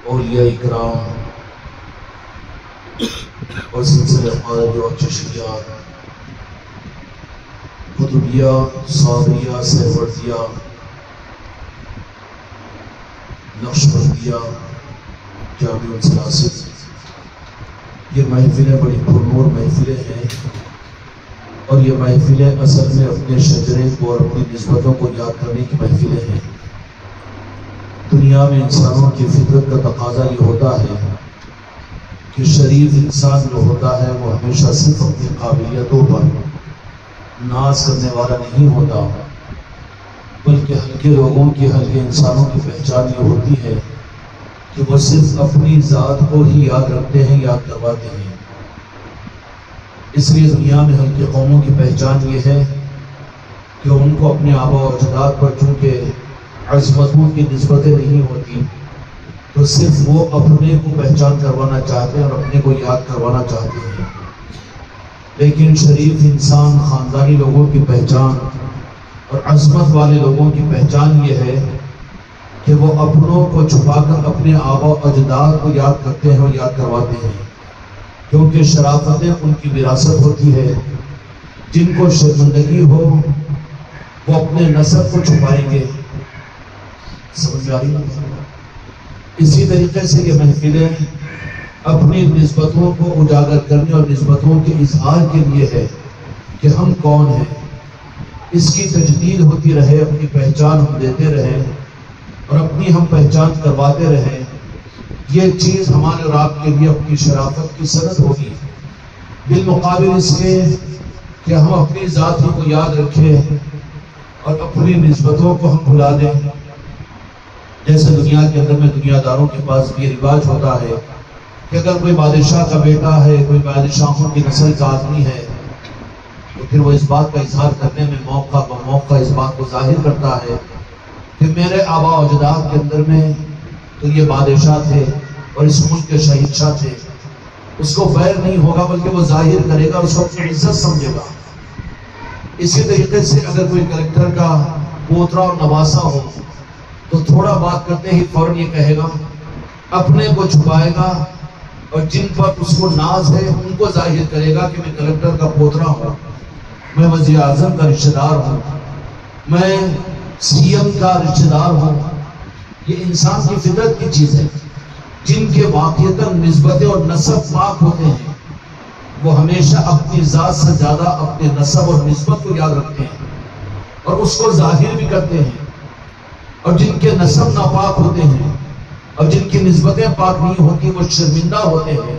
اولیاء اکرام اور سلسلہ خواجہ و چشتیہ قطبیہ صابریہ سہروردیہ نقشبندیہ جامع السلاسل، یہ محفلیں بڑی پرنور محفلیں ہیں، اور یہ محفلیں اصل میں اپنے شجرے کو اور اپنی نسبتوں کو یاد کرنے کی محفلیں ہیں۔ دنیا میں انسانوں کی فطرت کا تقاضا یہ ہوتا ہے کہ شریف انسان جو ہوتا ہے وہ ہمیشہ صرف اپنی قابلیتوں پر ناز کرنے والا نہیں ہوتا، بلکہ ہلکے لوگوں کی، ہلکے انسانوں کی پہچان یہ ہوتی ہے کہ وہ صرف اپنی ذات کو ہی یاد رکھتے ہیں، یاد کرواتے ہیں۔ اس لیے دنیا میں ہلکی قوموں کی پہچان یہ ہے کہ ان کو اپنے آبا و اجداد پر چونکہ عظمتوں کی نسبتیں نہیں ہوتی، تو صرف وہ اپنے کو پہچان کروانا چاہتے ہیں اور اپنے کو یاد کروانا چاہتے ہیں۔ لیکن شریف انسان، خاندانی لوگوں کی پہچان اور عظمت والے لوگوں کی پہچان یہ ہے کہ وہ اپنوں کو چھپا کر اپنے آبا و اجداد کو یاد کرتے ہیں اور یاد کرواتے ہیں، کیونکہ شرافتیں ان کی وراثت ہوتی ہے۔ جن کو شرمندگی ہو وہ اپنے نسب کو چھپائیں گے۔ سمجھ آ رہی ہے؟ اسی طریقے سے یہ محفلیں اپنی نسبتوں کو اجاگر کرنے اور نسبتوں کے اظہار کے لیے ہے کہ ہم کون ہیں، اس کی تجدید ہوتی رہے، اپنی پہچان ہم دیتے رہیں اور اپنی ہم پہچان کرواتے رہیں۔ یہ چیز ہمارے اور آپ کے لیے اپنی شرافت کی سند ہوگی، بالمقابل اس کے کہ ہم اپنی ذات کو یاد رکھیں اور اپنی نسبتوں کو ہم بھلا دیں۔ جیسے دنیا کے اندر میں دنیا داروں کے پاس یہ رواج ہوتا ہے کہ اگر کوئی بادشاہ کا بیٹا ہے، کوئی بادشاہوں کی نسل کا آدمی ہے، تو پھر وہ اس بات کا اظہار کرنے میں موقع بموقع اس بات کو ظاہر کرتا ہے کہ میرے آبا و اجداد کے اندر میں تو یہ بادشاہ تھے اور اس ملک کے شہنشاہ تھے۔ اس کو فیر نہیں ہوگا بلکہ وہ ظاہر کرے گا، اس کو اپنی عزت سمجھے گا۔ اسی طریقے سے اگر کوئی کلیکٹر کا پوترا اور نواسا ہو تو تھوڑا بات کرتے ہی فوراً یہ کہے گا، اپنے کو چھپائے گا، اور جن پر اس کو ناز ہے ان کو ظاہر کرے گا کہ میں کلیکٹر کا پوترا ہوں، میں وزیر اعظم کا رشتہ دار ہوں، میں سی ایم کا رشتہ دار ہوں۔ یہ انسان کی فطرت کی چیز ہے۔ جن کے واقعتاً نسبتیں اور نسب پاک ہوتے ہیں وہ ہمیشہ اپنی ذات سے زیادہ اپنے نسب اور نسبت کو یاد رکھتے ہیں اور اس کو ظاہر بھی کرتے ہیں، اور جن کے نسب ناپاک ہوتے ہیں اور جن کی نسبتیں پاک نہیں ہوتی وہ شرمندہ ہوتے ہیں۔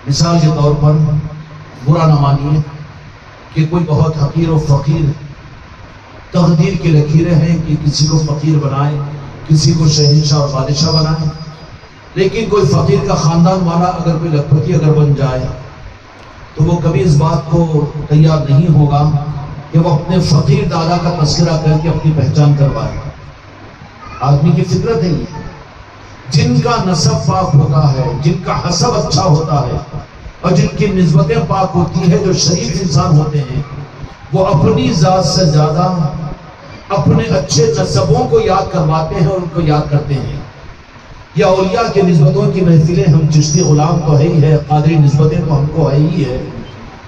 مثال کے طور پر برا نہ مانیے کہ کوئی بہت حقیر و فقیر، تقدیر کی لکیریں ہیں کہ کسی کو فقیر بنائے، کسی کو شہنشاہ اور بادشاہ بنائے، لیکن کوئی فقیر کا خاندان والا اگر کوئی لکھپتی اگر بن جائے تو وہ کبھی اس بات کو تیار نہیں ہوگا کہ وہ اپنے فقیر دادا کا تذکرہ کر کے اپنی پہچان کروائے۔ آدمی کی فطرت ہے یہ۔ جن کا نسب پاک ہوتا ہے، جن کا حسب اچھا ہوتا ہے اور جن کی نسبتیں پاک ہوتی ہے، جو شریف انسان ہوتے ہیں، وہ اپنی ذات سے زیادہ اپنے اچھے نسبوں کو یاد کرواتے ہیں اور ان کو یاد کرتے ہیں۔ یا اولیاء کے نسبتوں کی محفلیں، ہم چشتی غلام تو ہے ہی ہے، قادری نسبتیں تو ہم کو ہے ہی ہے،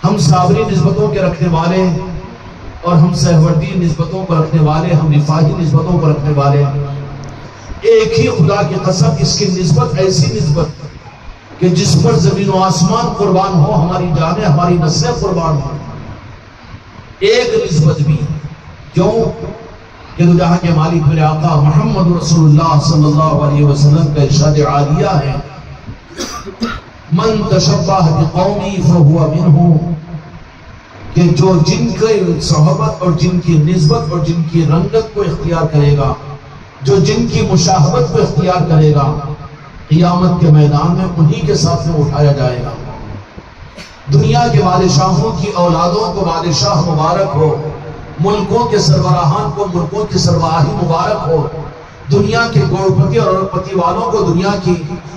ہم صابری نسبتوں کے رکھنے والے اور ہم سہروردی نسبتوں کو رکھنے والے، ہم رفاہی نسبتوں کو رکھنے والے۔ ایک ہی خدا کی قسم، اس کی نسبت ایسی نسبت کہ جس پر زمین و آسمان قربان ہو، ہماری جانیں، ہماری نسلیں قربان ہو۔ ایک نسبت بھی کیوں کہ جہاں کے مالک میرے آقا محمد رسول اللہ صلی اللہ علیہ وسلم کا ارشاد عالیہ ہے، من تشبہ بقومی فہو منہ، کہ جو جن کی صحبت اور جن کی نسبت اور جن کی رنگت کو اختیار کرے گا، جو جن کی مشاہبت کو اختیار کرے گا، قیامت کے میدان میں انہی کے ساتھ میں اٹھایا جائے گا۔ دنیا کے بادشاہوں کی اولادوں کو بادشاہ مبارک ہو، ملکوں کے سربراہان کو ملکوں کی سربراہی مبارک ہو، دنیا کے گوڑپتی اور ارپتی والوں کو دنیا کی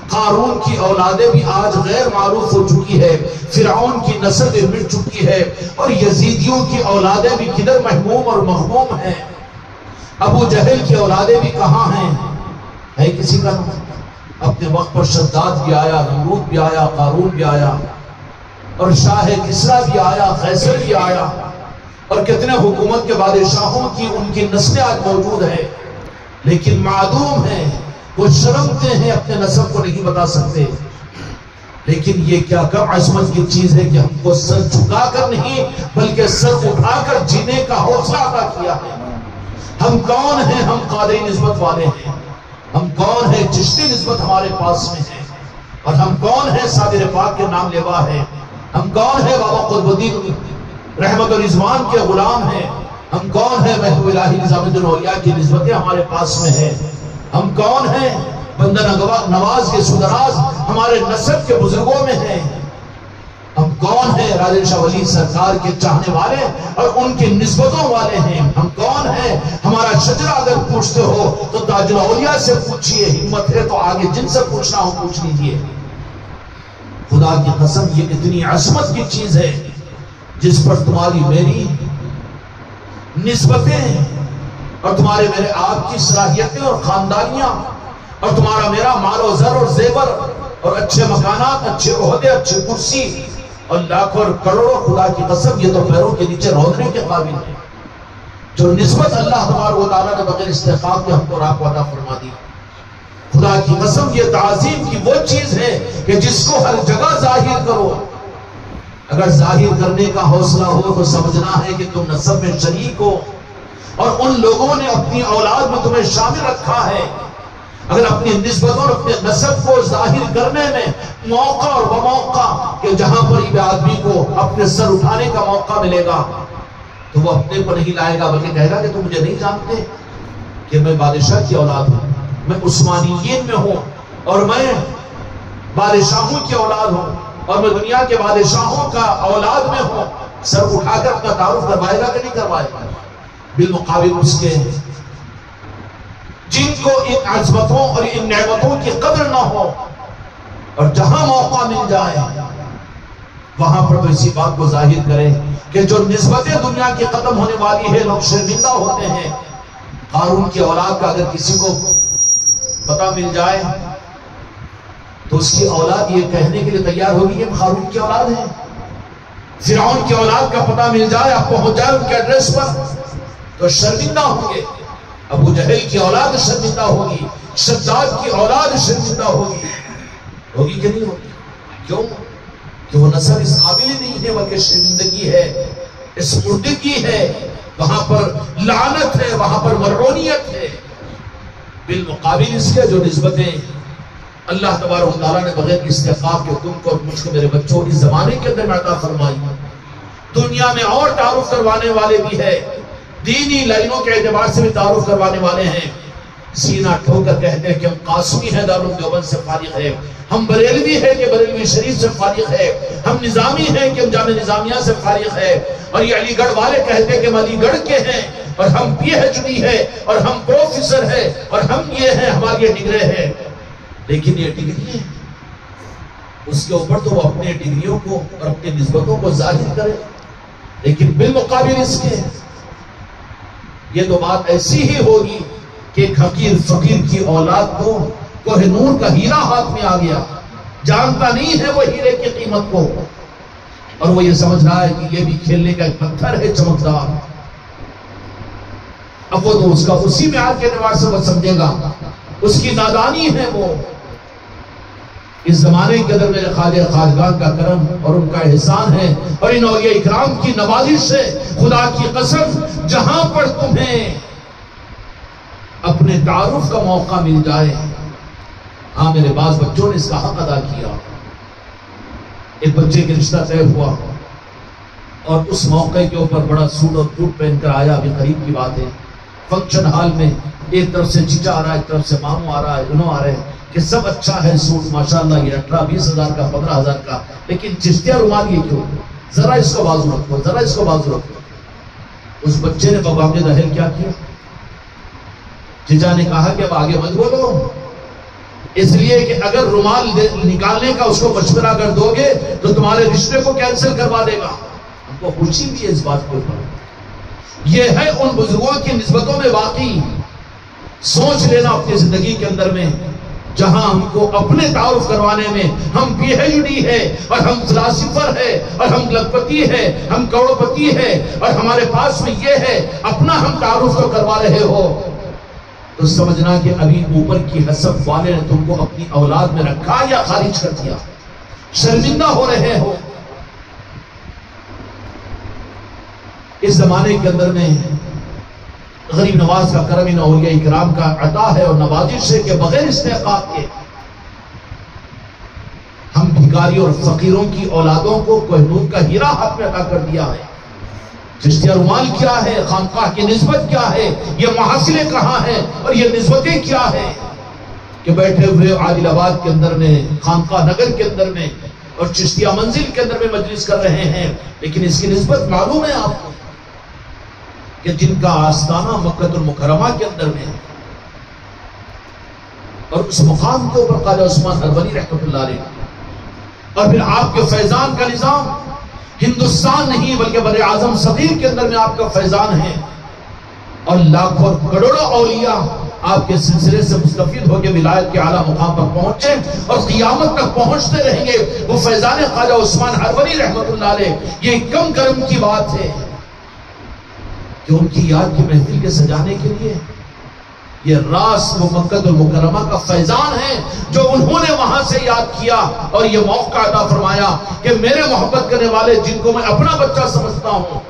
قارون کی اولادیں بھی آج غیر معروف ہو چکی ہے، فرعون کی نسل بھی مٹ چکی ہے، اور یزیدیوں کی اولادیں بھی کدھر محموم اور مغموم ہیں۔ ابو جہل کی اولادیں بھی کہاں ہیں؟ ہے کسی کا نام؟ اپنے وقت پر شداد بھی آیا، نمرود بھی آیا، قارون بھی آیا، اور شاہ کسریٰ بھی آیا، قیصر بھی آیا، اور کتنے حکومت کے بادشاہوں کی ان کی نسلیں آج موجود ہیں، لیکن معدوم ہیں، وہ شرمتے ہیں، اپنے نسب کو نہیں بتا سکتے۔ لیکن یہ کیا کم عظمت کی چیز ہے کہ ہم کو سر جھکا کر نہیں بلکہ سر اٹھا کر جینے کا حوصلہ عطا کیا ہے۔ ہم کون ہیں؟ ہم قادری نسبت والے ہیں۔ ہم کون ہیں؟ چشتی نسبت ہمارے پاس میں ہے۔ اور ہم کون ہیں؟ صابر پاک کے نام لیوا ہے۔ ہم کون ہیں؟ بابا قطب الدین رحمت و رضوان کے غلام ہیں۔ ہم کون ہیں؟ محبوب الہی نظام الدین اولیاء کی نسبتیں ہمارے پاس میں ہیں۔ ہم کون ہیں؟ بندہ نواز کے سدراز ہمارے نسب کے بزرگوں میں ہیں۔ ہم کون ہیں؟ راجن شاہ ولی سرکار کے چاہنے والے اور ان کی نسبتوں والے ہیں۔ ہم کون ہیں؟ ہمارا شجرہ اگر پوچھتے ہو تو تاج الاولیاء سے پوچھئے، ہمت ہے تو آگے جن سے پوچھنا ہو پوچھ لیجئے۔ خدا کی قسم یہ اتنی عظمت کی چیز ہے جس پر تمہاری میری نسبتیں اور تمہارے میرے آپ کی صلاحیتیں اور خاندانیاں اور تمہارا میرا مال و زر اور زیور اور اچھے مکانات، اچھے عہدے، اچھے کرسی اور لاکھوں اور کروڑوں، خدا کی قسم یہ تو پیروں کے نیچے روننے کے قابل ہے۔ جو نسبت اللہ تبارک و تعالیٰ نے بغیر استحقاق کے ہم کو راہ عطا فرما دی، خدا کی قسم یہ تعظیم کی وہ چیز ہے کہ جس کو ہر جگہ ظاہر کرو۔ اگر ظاہر کرنے کا حوصلہ ہو تو سمجھنا ہے کہ تم نسب میں شریک ہو اور ان لوگوں نے اپنی اولاد میں تمہیں شامل رکھا ہے۔ اگر اپنی نسبتوں اور اپنے نسب کو ظاہر کرنے میں موقع اور بموقع کہ جہاں پر یہ آدمی کو اپنے سر اٹھانے کا موقع ملے گا تو وہ اپنے کو نہیں لائے گا بلکہ کہے گا کہ تم مجھے نہیں جانتے کہ میں بادشاہ کی اولاد ہوں، میں عثمانیین میں ہوں اور میں بادشاہوں کی اولاد ہوں اور میں دنیا کے بادشاہوں کا اولاد میں ہوں۔ سر اٹھا کر اپنا تعارف کروائے گا کہ نہیں کروائے گا؟ بالمقابل اس کے جن کو ان عظمتوں اور ان نعمتوں کی قدر نہ ہو اور جہاں موقع مل جائے وہاں پر تو اسی بات کو ظاہر کرے کہ جو نسبتیں دنیا کی ختم ہونے والی ہے لوگ شرمندہ ہوتے ہیں۔ قارون کی اولاد کا اگر کسی کو پتہ مل جائے تو اس کی اولاد یہ کہنے کے لیے تیار ہوگی کہ قارون کی اولاد ہے۔ فرعون کی اولاد کا پتہ مل جائے، آپ پہنچ جائے ان کے ایڈریس پر تو شرمندہ ہوں گے۔ ابو جہل کی اولاد شرمندہ ہوگی، شداد کی اولاد شرمندہ ہوگی کہ نہیں ہوگی؟ کیوں؟ کہ وہ نسل اس قابل ہی نہیں ہے بلکہ شرمندگی ہے، اس مردگی ہے، وہاں پر لعنت ہے، وہاں پر مرعونیت ہے۔ بالمقابل اس کے جو نسبتیں اللہ تبارک و تعالیٰ نے بغیر استحقاق کے تم کو اور مجھ کو میرے بچوں اس زمانے کے اندر عطا فرمائی، دنیا میں اور تعارف کروانے والے بھی ہے، دینی لائنوں کے اعتبار سے بھی تعارف کروانے والے ہیں۔ سینہ ٹھو کر کہتے ہیں کہ ہم قاسمی ہیں دارالدیوبند سے فارغ ہے، ہم بریلوی ہیں کہ بریلوی شریف سے فارغ ہے، ہم نظامی ہیں کہ ہم جامعہ نظامیہ سے فارغ ہے، اور یہ علی گڑھ والے کہتے ہیں کہ ہم علی گڑھ کے ہیں اور ہم پی ایچ ڈی ہے اور ہم پروفیسر ہے اور ہم یہ ہیں، ہماری یہ ڈگری ہے۔ لیکن یہ ڈگری ہے اس کے اوپر تو وہ اپنے ڈگریوں کو اور اپنی نسبتوں کو ظاہر کرے، لیکن بالمقابل اس کے یہ تو بات ایسی ہی ہوگی کہ ایک حقیر فقیر کی اولاد کو کوہ نور کا ہیرا ہاتھ میں آ گیا، جانتا نہیں ہے وہ ہیرے کی قیمت کو، اور وہ یہ سمجھ رہا ہے کہ یہ بھی کھیلنے کا ایک پتھر ہے چمکدار۔ اب وہ تو اس کا اسی میں آج کے اعتبار سے وہ سمجھے گا، اس کی نادانی ہے وہ۔ اس زمانے کے اندر میرے خواجہ خواجگان کا کرم اور ان کا احسان ہے اور ان اولیاء اکرام کی نوازش سے خدا کی قسم جہاں پر تمہیں اپنے تعارف کا موقع مل جائے۔ ہاں میرے بعض بچوں نے اس کا حق ادا کیا، ایک بچے کے رشتہ طے ہوا اور اس موقع کے اوپر بڑا سوٹ اور کوٹ پہن کر آیا، ابھی قریب کی بات ہے، فنکشن ہال میں ایک طرف سے چچا آ رہا ہے، ایک طرف سے ماموں آ رہا ہے، انہوں آ رہے ہیں کہ سب اچھا ہے سوٹ ماشاءاللہ، یہ 18-20 ہزار کا 15 ہزار کا، لیکن چشتیہ رومال یہ کیوں؟ ذرا اس کو بازو رکھو، ذرا اس کو بازو رکھو۔ اس بچے نے بابا کے دہل کیا کیا؟ چچا نے کہا کہ اب آگے مت بولو، اس لیے کہ اگر رومال نکالنے کا اس کو مشورہ کر دو گے تو تمہارے رشتے کو کینسل کروا دے گا۔ ہم کو خوشی بھی ہے اس بات کو، یہ ہے ان بزرگوں کی نسبتوں میں واقعی سوچ لینا اپنی زندگی کے اندر میں جہاں ہم کو اپنے تعارف کروانے میں ہم پی ایچ ڈی ہے اور ہم فلاسفر ہے اور ہم لکھپتی ہے، ہم کروڑپتی ہے اور ہمارے پاس میں یہ ہے، اپنا ہم تعارف تو کروا رہے ہو تو سمجھنا کہ ابھی اوپر کی حسب والے نے تم کو اپنی اولاد میں رکھا یا خارج کر دیا، شرمندہ ہو رہے ہو۔ اس زمانے کے اندر میں غریب نواز کا کرم ان اولیاء اکرام کا عطا ہے اور نوازش ہے کہ بغیر استحقاق کے ہم بھکاری اور فقیروں کی اولادوں کو کوہ نور کا ہیرا ہاتھ میں عطا کر دیا ہے۔ چشتیہ رومال کیا ہے، خانقاہ کی نسبت کیا ہے، یہ محاصلے کہاں ہیں اور یہ نسبتیں کیا ہیں کہ بیٹھے ہوئے عادل آباد کے اندر میں، خانقاہ نگر کے اندر میں اور چشتیہ منزل کے اندر میں مجلس کر رہے ہیں، لیکن اس کی نسبت معلوم ہے آپ کو کہ جن کا آستانہ مکہ المکرمہ کے اندر میں ہے اور اس مقام کے اوپر خواجہ عثمان ہروری رحمۃ اللہ علیہ اور پھر آپ کے فیضان کا نظام ہندوستان نہیں بلکہ بر اعظم صغیر کے اندر میں آپ کا فیضان ہے اور لاکھوں کروڑوں اولیاء آپ کے سلسلے سے مستفید ہو کے ولایت کے اعلیٰ مقام پر پہنچے اور قیامت تک پہنچتے رہیں گے۔ وہ فیضان خواجہ عثمان ہروری رحمۃ اللہ علیہ، یہ کم کرم کی بات ہے کہ ان کی یاد کی محفل کے سجانے کے لیے یہ راس و مکہ المکرمہ کا فیضان ہے جو انہوں نے وہاں سے یاد کیا اور یہ موقع عطا فرمایا کہ میرے محبت کرنے والے جن کو میں اپنا بچہ سمجھتا ہوں،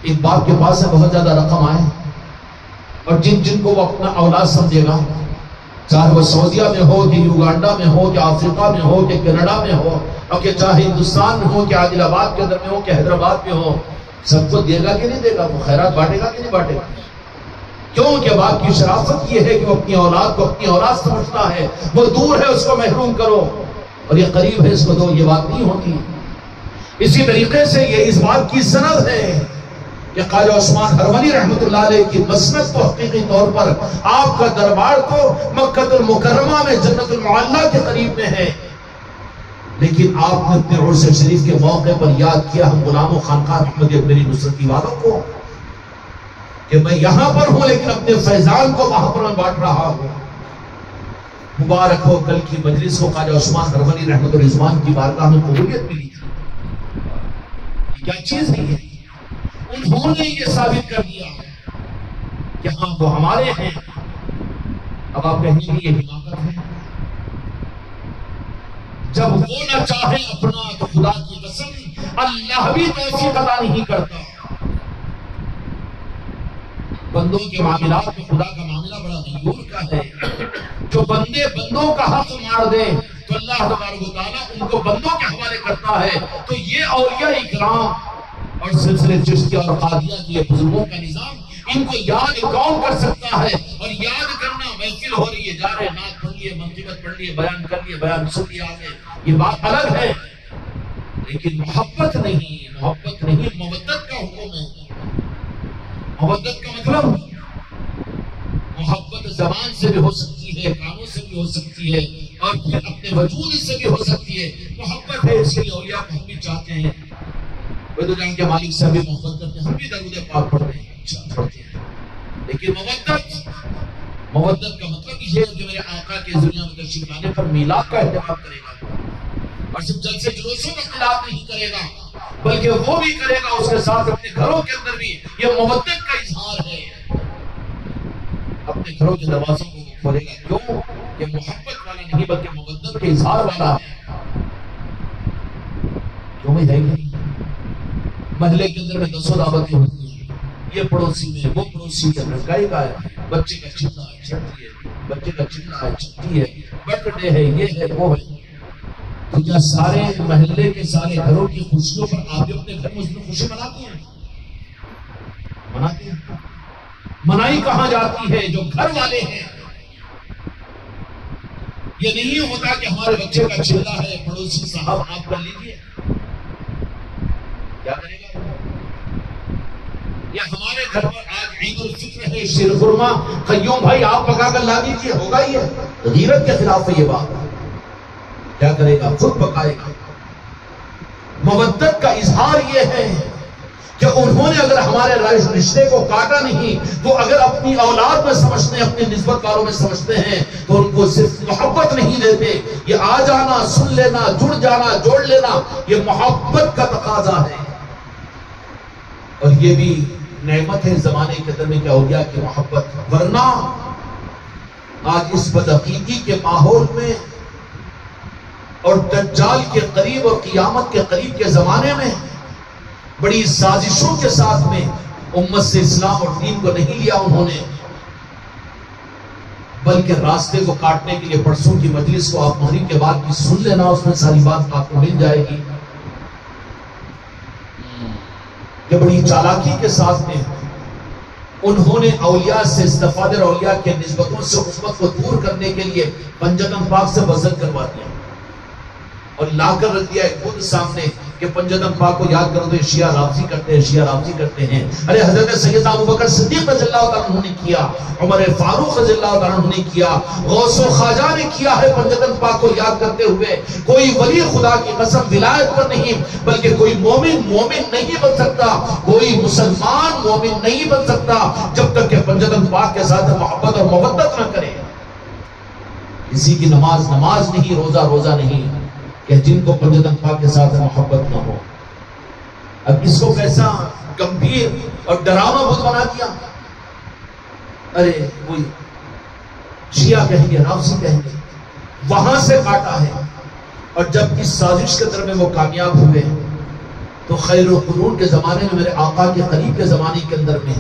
ایک باپ کے پاس سے بہت زیادہ رقم آئے اور جن کو وہ اپنا اولاد سمجھے گا، چاہے وہ سعودیہ میں ہو کہ یوگانڈا میں ہو کہ افریقہ میں ہو کہ کینیڈا میں ہو اور کہ چاہے ہندوستان میں ہو کہ عادل آباد کے اندر میں ہو کہ حیدرآباد میں ہو، سب کو دے گا کہ نہیں دے گا؟ وہ خیرات بانٹے گا کہ نہیں بانٹے گا؟ کیونکہ باپ کی شرافت یہ ہے کہ وہ اپنی اولاد کو اپنی اولاد سمجھتا ہے، وہ دور ہے اس کو محروم کرو اور یہ قریب ہے اس کو دو، یہ بات نہیں ہوتی۔ اسی طریقے سے یہ اس بات کی سند ہے کہ خواجہ عثمان ہروری رحمۃ اللہ علیہ کی مسند تو حقیقی طور پر آپ کا دربار تو مکہ المکرمہ میں جنت المعلیٰ کے قریب میں ہے، لیکن آپ نے اپنے عرس شریف کے موقع پر یاد کیا ہم غلام و خانقاہ احمدیہ میری نصرتی والوں کو کہ میں یہاں پر ہوں لیکن اپنے فیضان کو وہاں پر میں بانٹ رہا ہوں۔ مبارک ہو کل کی مجلس کو خواجہ عثمان ہروری رحمۃ الرضوان کی بارگاہ میں قبولیت ملی۔ یہ کیا چیز ہے؟ انہوں نے یہ ثابت کر دیا کہ ہاں وہ ہمارے ہیں۔ اب آپ کہیں گے یہ حماقت ہے، جب وہ نہ چاہے اپنا تو خدا کی قسم اللہ بھی توفیق عطا نہیں کرتا۔ بندوں کے معاملات میں خدا کا معاملہ بڑا غیور کا ہے، جو بندے بندوں کا حق مار دے تو اللہ تبارک و تعالیٰ ان کو بندوں کے حوالے کرتا ہے۔ تو یہ اولیاء اکرام اور سلسلے چشتیہ اور قادریہ کی یہ بزرگوں کا نظام، ان کو یاد کون کر سکتا ہے؟ اور یاد کرنا، محفل ہو رہی ہے، جا رہے نعت پڑھ لیے، منقبت پڑھ لیے، بیان کر لیے، بیان سن لیا آگے، یہ بات الگ ہے، لیکن محبت نہیں، مودت کا حکم ہے۔ مودت کا مطلب محبت زبان سے بھی ہو سکتی ہے، کانوں سے بھی ہو سکتی ہے اور پھر اپنے وجود سے بھی ہو سکتی ہے۔ محبت ہے، اس لیے اولیاء کو ہم بھی چاہتے ہیں، ویدو جان کے مالک سے بھی محبت کرتے ہیں، ہم بھی درود پاک پڑھتے ہیں، اچھا پڑھتے ہیں، لیکن مودت کا مطلب یہ ہے کہ میرے آقا کے دنیا میں تشریف لانے پر میلاد کا اہتمام کرے گا اور صرف جلسے جلوسوں کا اختلاف نہیں کرے گا، بلکہ وہ بھی کرے گا اس کے ساتھ اپنے گھروں کے اندر بھی یہ مودت کا اظہار ہے، اپنے گھروں کے دروازوں کو کھولے گا۔ کیوں؟ یہ محبت والا نہیں بلکہ مودت کے اظہار والا ہے۔ کیوں میں جائیں گے محلے کے اندر میں 10 دعوتیں ہوتی ہیں، یہ پڑوسی میں، وہ پڑوسی کے اندر گائے گا ہے، بچے کا چلنا ہے چھٹی ہے، بچے کا چلنا ہے چھٹی ہے، برتھ ڈے ہے، یہ ہے وہ ہے، تو کیا سارے محلے کے سارے گھروں کی خوشیوں پر آپ بھی اپنے گھر میں اس میں خوشی مناتی ہیں؟ مناتی ہیں؟ منائی کہاں جاتی ہے؟ جو گھر والے ہیں۔ یہ نہیں ہوتا کہ ہمارے بچے کا چلنا ہے، پڑوسی صاحب آپ کر لیجیے، کیا کرے گا؟ یا ہمارے گھر پر آج عید الفطر ہے، شیر خرما قیوم بھائی آپ پکا کر لا دیجیے، ہوگا ہی ہے، غیرت کے خلاف ہے یہ بات، کیا کرے گا؟ خود پکائے گا۔ مودت کا اظہار یہ ہے کہ انہوں نے اگر ہمارے رشتے کو کاٹا نہیں تو اگر اپنی اولاد میں سمجھتے ہیں، اپنی نسبت والوں میں سمجھتے ہیں تو ان کو صرف محبت نہیں دیتے، یہ آ جانا، سن لینا، جڑ جانا، جوڑ لینا، یہ محبت کا تقاضا ہے۔ اور یہ بھی نعمت ہے زمانے کے اندر میں کہ اولیاء کی محبت، ورنہ آج اس بدعقیدگی کے ماحول میں اور دجال کے قریب اور قیامت کے قریب کے زمانے میں بڑی سازشوں کے ساتھ میں امت سے اسلام اور دین کو نہیں لیا انہوں نے، بلکہ راستے کو کاٹنے کے لیے پرسوں کی مجلس کو آپ مغرب کے بعد کی سن لینا، اس میں ساری بات آپ کو مل جائے گی کہ بڑی چالاکی کے ساتھ میں انہوں نے اولیاء سے استفادہ اور اولیاء کے نسبتوں سے امت کو دور کرنے کے لیے پنجتن پاک سے وزن کروا دیا اور لا کر رکھ دیا ایک بت سامنے کہ پنجتن پاک کو یاد کرو تو یہ شیعہ رافضی کرتے ہیں، شیعہ رافضی کرتے ہیں۔ ارے حضرت سیدنا ابوبکر صدیق رضی اللہ تعالیٰ عنہ نے کیا، عمر فاروق رضی اللہ تعالیٰ عنہ نے کیا، غوث و خواجہ نے کیا ہے پنجتن پاک کو یاد کرتے ہوئے۔ کوئی ولی خدا کی قسم ولایت پر نہیں، بلکہ کوئی مومن نہیں بن سکتا، کوئی مسلمان مومن نہیں بن سکتا جب تک کہ پنجتن پاک کے ساتھ محبت اور مودت نہ کرے۔ کسی کی نماز نماز نہیں، روزہ روزہ نہیں، کہ جن کو پنجتن پاک کے ساتھ محبت نہ ہو۔ اب اس کو کیسا گمبھیر اور ڈراما بت بنا دیا، ارے کوئی شیعہ کہیں گے، رافضی کہیں گے، وہاں سے کاٹا ہے۔ اور جب اس سازش کے در میں وہ کامیاب ہوئے تو خیر القرون کے زمانے میں، میرے آقا کے قریب کے زمانے کے اندر میں،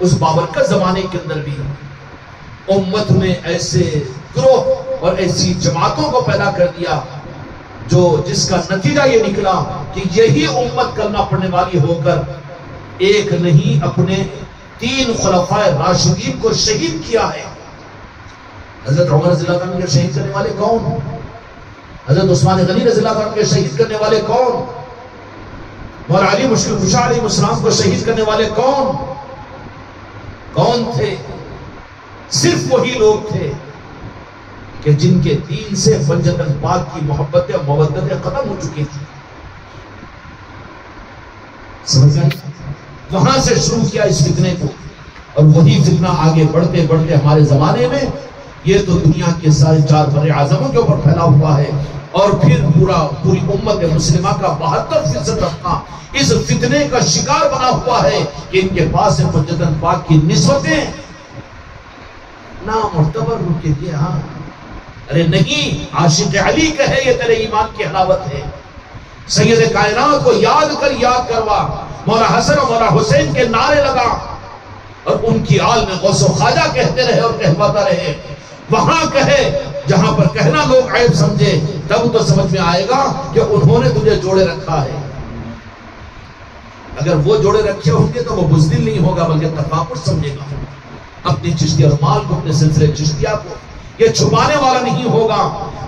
اس بابرکت زمانے کے اندر بھی امت میں ایسے گروہ اور ایسی جماعتوں کو پیدا کر دیا جس کا نتیجہ یہ نکلا کہ یہی امت کلمہ پڑھنے والی ہو کر ایک نہیں اپنے 3 خلفائے راشدین کو شہید کیا ہے۔ حضرت عمر رضی اللہ عنہ کے شہید کرنے والے کون؟ حضرت عثمان غنی رضی اللہ عنہ کے شہید کرنے والے کون؟ مولا علی مشکل کشا علیہ السلام کو شہید کرنے والے کون تھے؟ صرف وہی لوگ تھے کہ جن کے دین سے پنجتن پاک کی محبتیں اور مودتیں ختم ہو چکی تھی۔ سمجھ گئے؟ وہاں سے شروع کیا اس فتنے کو، اور وہی فتنہ آگے بڑھتے بڑھتے ہمارے زمانے میں یہ تو دنیا کے سارے 4 بر اعظموں کے اوپر پھیلا ہوا ہے، اور پھر پوری امت مسلمہ کا 72% طبقہ اس فتنے کا شکار بنا ہوا ہے کہ ان کے پاس پنجتن پاک کی نسبتیں نام اور تبرک کے لیے۔ ہاں ارے نہیں، عاشق علی کہے یہ تیرے ایمان کی حلاوت ہے، سید کائنات کو یاد کروا، مولا حسن اور مولا حسین کے نعرے لگا اور ان کی آل میں غوث و خواجہ کہتے رہے اور کہواتا رہے۔ وہاں کہے جہاں پر کہنا لوگ عیب سمجھے، تب تو سمجھ میں آئے گا کہ انہوں نے تجھے جوڑے رکھا ہے۔ اگر وہ جوڑے رکھے ہوں گے تو وہ بزدل نہیں ہوگا بلکہ تفاخر سمجھے گا، اپنی چشتی اور مال کو، اپنے سلسلے چشتیہ کو یہ چھپانے والا نہیں ہوگا،